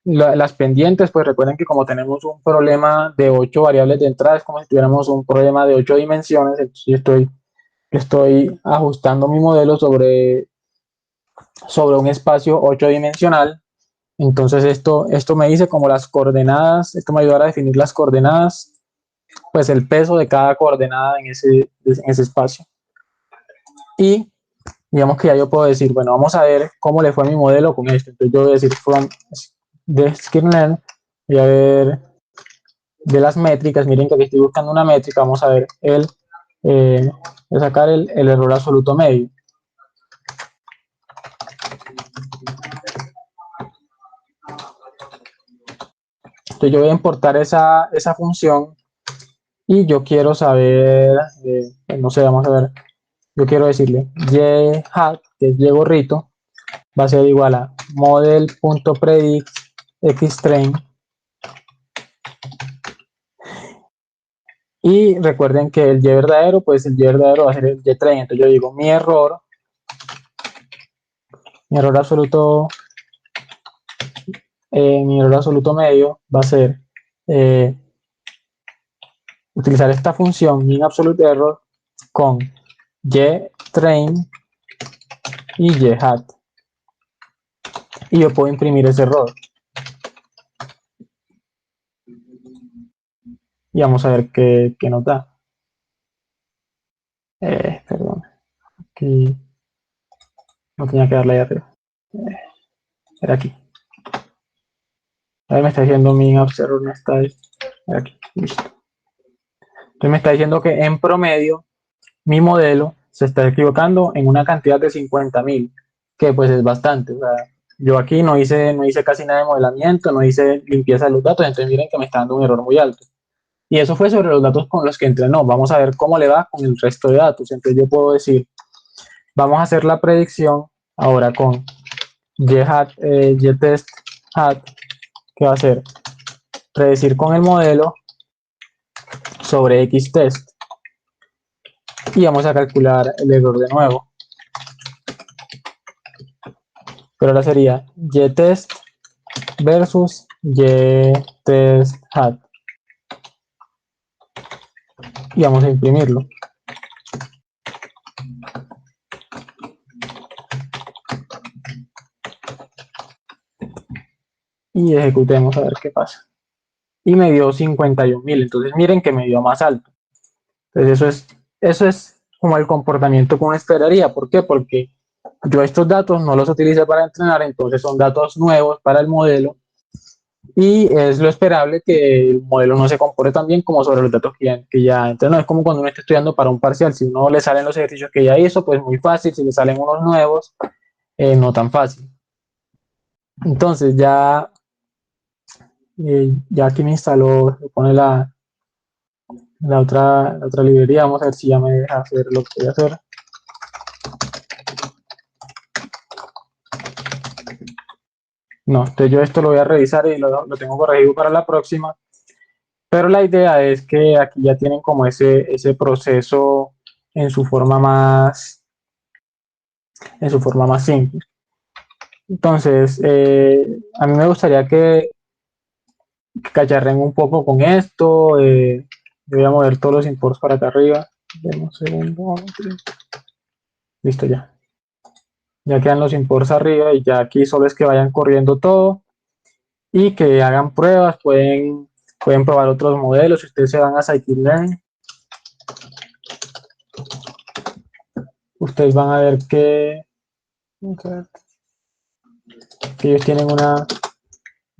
las pendientes. Pues recuerden que como tenemos un problema de 8 variables de entrada, es como si tuviéramos un problema de 8 dimensiones. Entonces yo estoy ajustando mi modelo sobre un espacio 8 dimensional. Entonces esto me dice como las coordenadas, esto me ayuda a definir las coordenadas, pues el peso de cada coordenada en ese espacio. Y digamos que ya yo puedo decir, bueno, vamos a ver cómo le fue a mi modelo con esto. Entonces yo voy a decir from de scikit-learn, voy a ver de las métricas. Miren que aquí estoy buscando una métrica, vamos a ver voy a sacar el error absoluto medio. Entonces yo voy a importar esa función y yo quiero saber, no sé, vamos a ver, yo quiero decirle yhat, que es y gorrito, va a ser igual a model.predict xtrain. Y recuerden que el y verdadero, pues el y verdadero va a ser el ytrain. Entonces yo digo mi error absoluto, mi error absoluto medio va a ser utilizar esta función min absolute error con ytrain y yhat. Y yo puedo imprimir ese error. y vamos a ver qué nos da. Perdón, aquí no tenía que darle ahí arriba. Era aquí. A ver, me está diciendo mi observer no está ahí. Era aquí, listo. Entonces me está diciendo que en promedio mi modelo se está equivocando en una cantidad de 50.000, que pues es bastante. O sea, yo aquí no hice casi nada de modelamiento, no hice limpieza de los datos, entonces miren que me está dando un error muy alto. Y eso fue sobre los datos con los que entrenó. Vamos a ver cómo le va con el resto de datos. Entonces yo puedo decir, vamos a hacer la predicción ahora con ytest hat, que va a ser predecir con el modelo sobre xtest. Y vamos a calcular el error de nuevo. Pero ahora sería ytest versus ytest hat. Y vamos a imprimirlo. Y ejecutemos a ver qué pasa. Y me dio 51.000. Entonces miren que me dio más alto. Entonces eso es como el comportamiento que uno esperaría. ¿Por qué? Porque yo estos datos no los utilicé para entrenar, entonces son datos nuevos para el modelo y es lo esperable que el modelo no se comporte tan bien como sobre los datos que ya entrenó. Es como cuando uno está estudiando para un parcial, si uno le salen los ejercicios que ya hizo, pues muy fácil, si le salen unos nuevos, no tan fácil. Entonces ya aquí me instaló, se pone la otra librería. Vamos a ver si ya me deja hacer lo que voy a hacer. No, entonces yo esto lo voy a revisar y lo tengo corregido para la próxima. Pero la idea es que aquí ya tienen como ese proceso en su forma más simple. Entonces, a mí me gustaría que cacharren un poco con esto. Yo voy a mover todos los imports para acá arriba. Deme un segundo. Listo ya. Ya quedan los imports arriba y ya aquí solo es que vayan corriendo todo y que hagan pruebas. Pueden probar otros modelos. Si ustedes se van a scikit-learn, ustedes van a ver que ellos tienen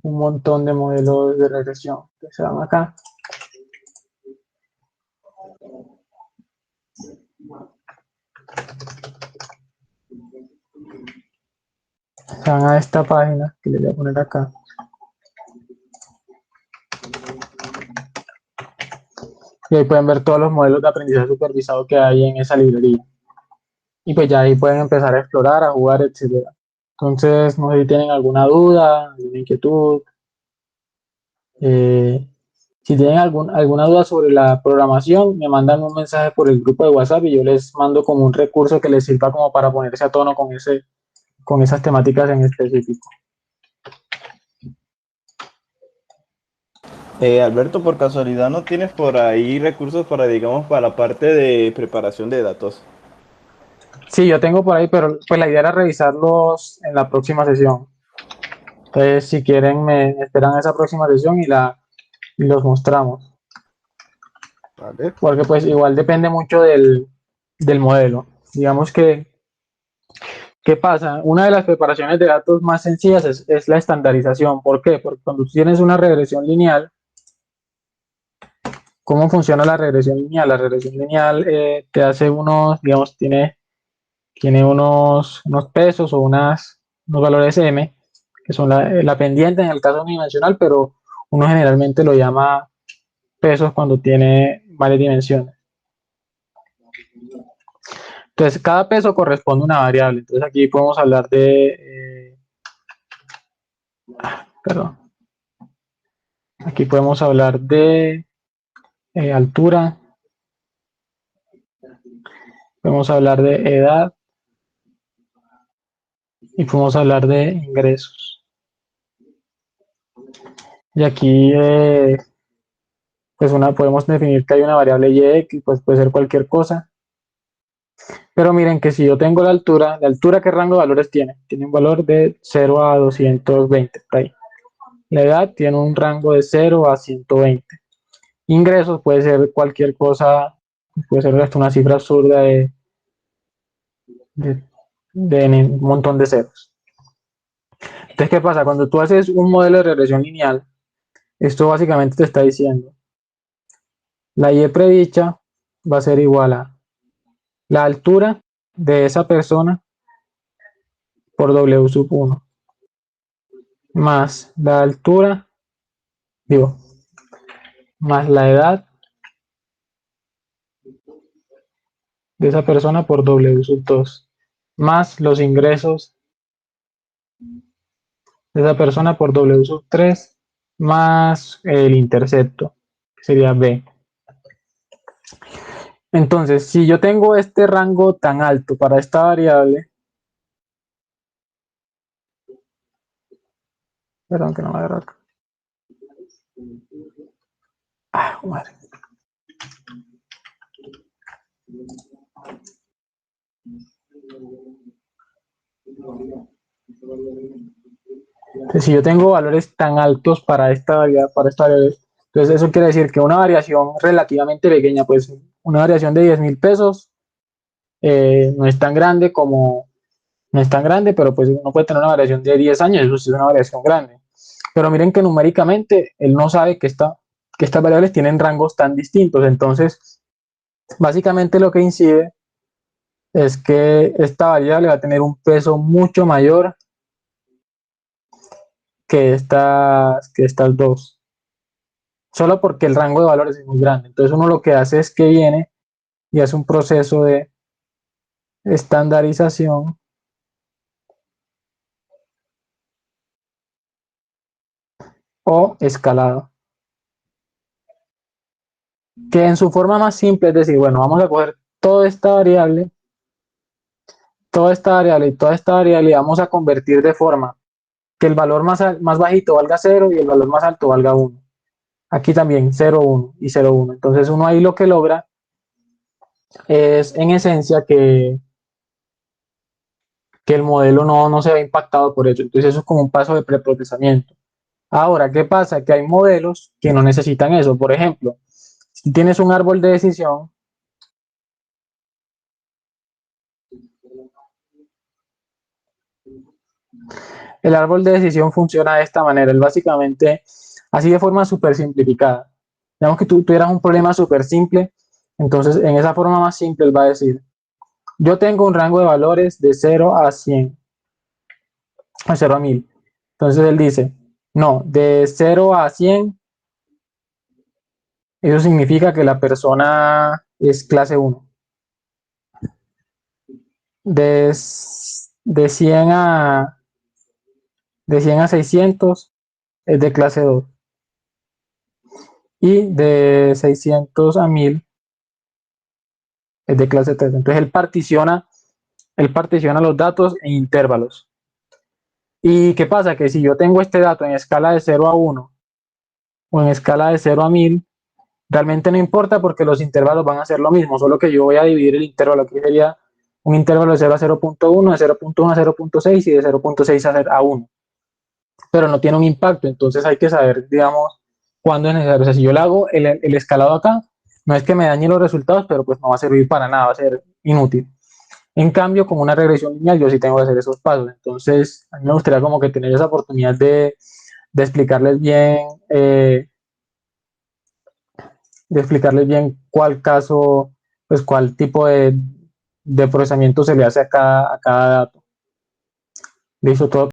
un montón de modelos de regresión que se van acá. Se van a esta página que les voy a poner acá. Y ahí pueden ver todos los modelos de aprendizaje supervisado que hay en esa librería. Y pues ya ahí pueden empezar a explorar, a jugar, etcétera. Entonces, no sé si tienen alguna duda, alguna inquietud. Si tienen alguna duda sobre la programación, me mandan un mensaje por el grupo de WhatsApp y yo les mando como un recurso que les sirva como para ponerse a tono con esas temáticas en específico. Alberto, por casualidad, ¿no tienes por ahí recursos para, digamos, para la parte de preparación de datos? Sí, yo tengo por ahí, pero pues la idea era revisarlos en la próxima sesión. Entonces, si quieren, me esperan a esa próxima sesión y los mostramos. Vale. Porque pues igual depende mucho del modelo. Digamos que, ¿qué pasa? Una de las preparaciones de datos más sencillas es la estandarización. ¿Por qué? Porque cuando tú tienes una regresión lineal, ¿cómo funciona la regresión lineal? La regresión lineal te hace digamos, tiene unos pesos o unos valores M, que son la pendiente en el caso unidimensional, pero uno generalmente lo llama pesos cuando tiene varias dimensiones. Entonces, cada peso corresponde a una variable. Entonces, aquí podemos hablar perdón, aquí podemos hablar de altura, podemos hablar de edad y podemos hablar de ingresos. Y aquí, pues podemos definir que hay una variable y, que pues puede ser cualquier cosa. Pero miren que si yo tengo la altura, ¿qué rango de valores tiene? Tiene un valor de 0 a 220, por ahí. La edad tiene un rango de 0 a 120. ingresos puede ser cualquier cosa, puede ser hasta una cifra absurda de, de un montón de ceros. Entonces, ¿qué pasa? Cuando tú haces un modelo de regresión lineal, esto básicamente te está diciendo, la y predicha va a ser igual a la altura de esa persona por W sub 1 más la altura, digo, más la edad de esa persona por W sub 2 más los ingresos de esa persona por W sub 3 más el intercepto, que sería B. Entonces, si yo tengo este rango tan alto para esta variable, perdón que no me agarro acá. Madre. Entonces, si yo tengo valores tan altos para esta variable, entonces eso quiere decir que una variación relativamente pequeña, pues una variación de 10.000 pesos no es tan grande no es tan grande, pero pues uno puede tener una variación de 10 años, eso sí es una variación grande. Pero miren que numéricamente él no sabe que estas variables tienen rangos tan distintos, entonces básicamente lo que incide es que esta variable va a tener un peso mucho mayor que estas dos, solo porque el rango de valores es muy grande. Entonces uno lo que hace es que viene y hace un proceso de estandarización o escalado, que en su forma más simple es decir, bueno, vamos a coger toda esta variable y toda esta variable y vamos a convertir de forma que el valor más bajito valga 0 y el valor más alto valga 1. Aquí también 0, 1 y 0, 1. Entonces uno ahí lo que logra es en esencia que el modelo no se ve impactado por eso. Entonces eso es como un paso de preprocesamiento. Ahora, ¿qué pasa? Que hay modelos que no necesitan eso. Por ejemplo, si tienes un árbol de decisión, el árbol de decisión funciona de esta manera. Él básicamente, así de forma súper simplificada. Digamos que tú tuvieras un problema súper simple, entonces en esa forma más simple él va a decir, yo tengo un rango de valores de 0 a 100, a 0 a 1000. Entonces él dice, no, de 0 a 100, eso significa que la persona es clase 1. De, de 100 a, de 100 a 600 es de clase 2. Y de 600 a 1000 es de clase 3. Entonces él particiona los datos en intervalos. ¿Y qué pasa? Que si yo tengo este dato en escala de 0 a 1 o en escala de 0 a 1000, realmente no importa porque los intervalos van a ser lo mismo, solo que yo voy a dividir el intervalo. Aquí sería un intervalo de 0 a 0.1, de 0.1 a 0.6 y de 0.6 a 1. Pero no tiene un impacto, entonces hay que saber, digamos, cuándo es necesario. O sea, si yo le hago el escalado acá, no es que me dañe los resultados, pero pues no va a servir para nada, va a ser inútil. En cambio, con una regresión lineal, yo sí tengo que hacer esos pasos. Entonces, a mí me gustaría como que tener esa oportunidad de explicarles bien, de explicarles bien cuál caso, pues cuál tipo de procesamiento se le hace a cada dato. Listo todo.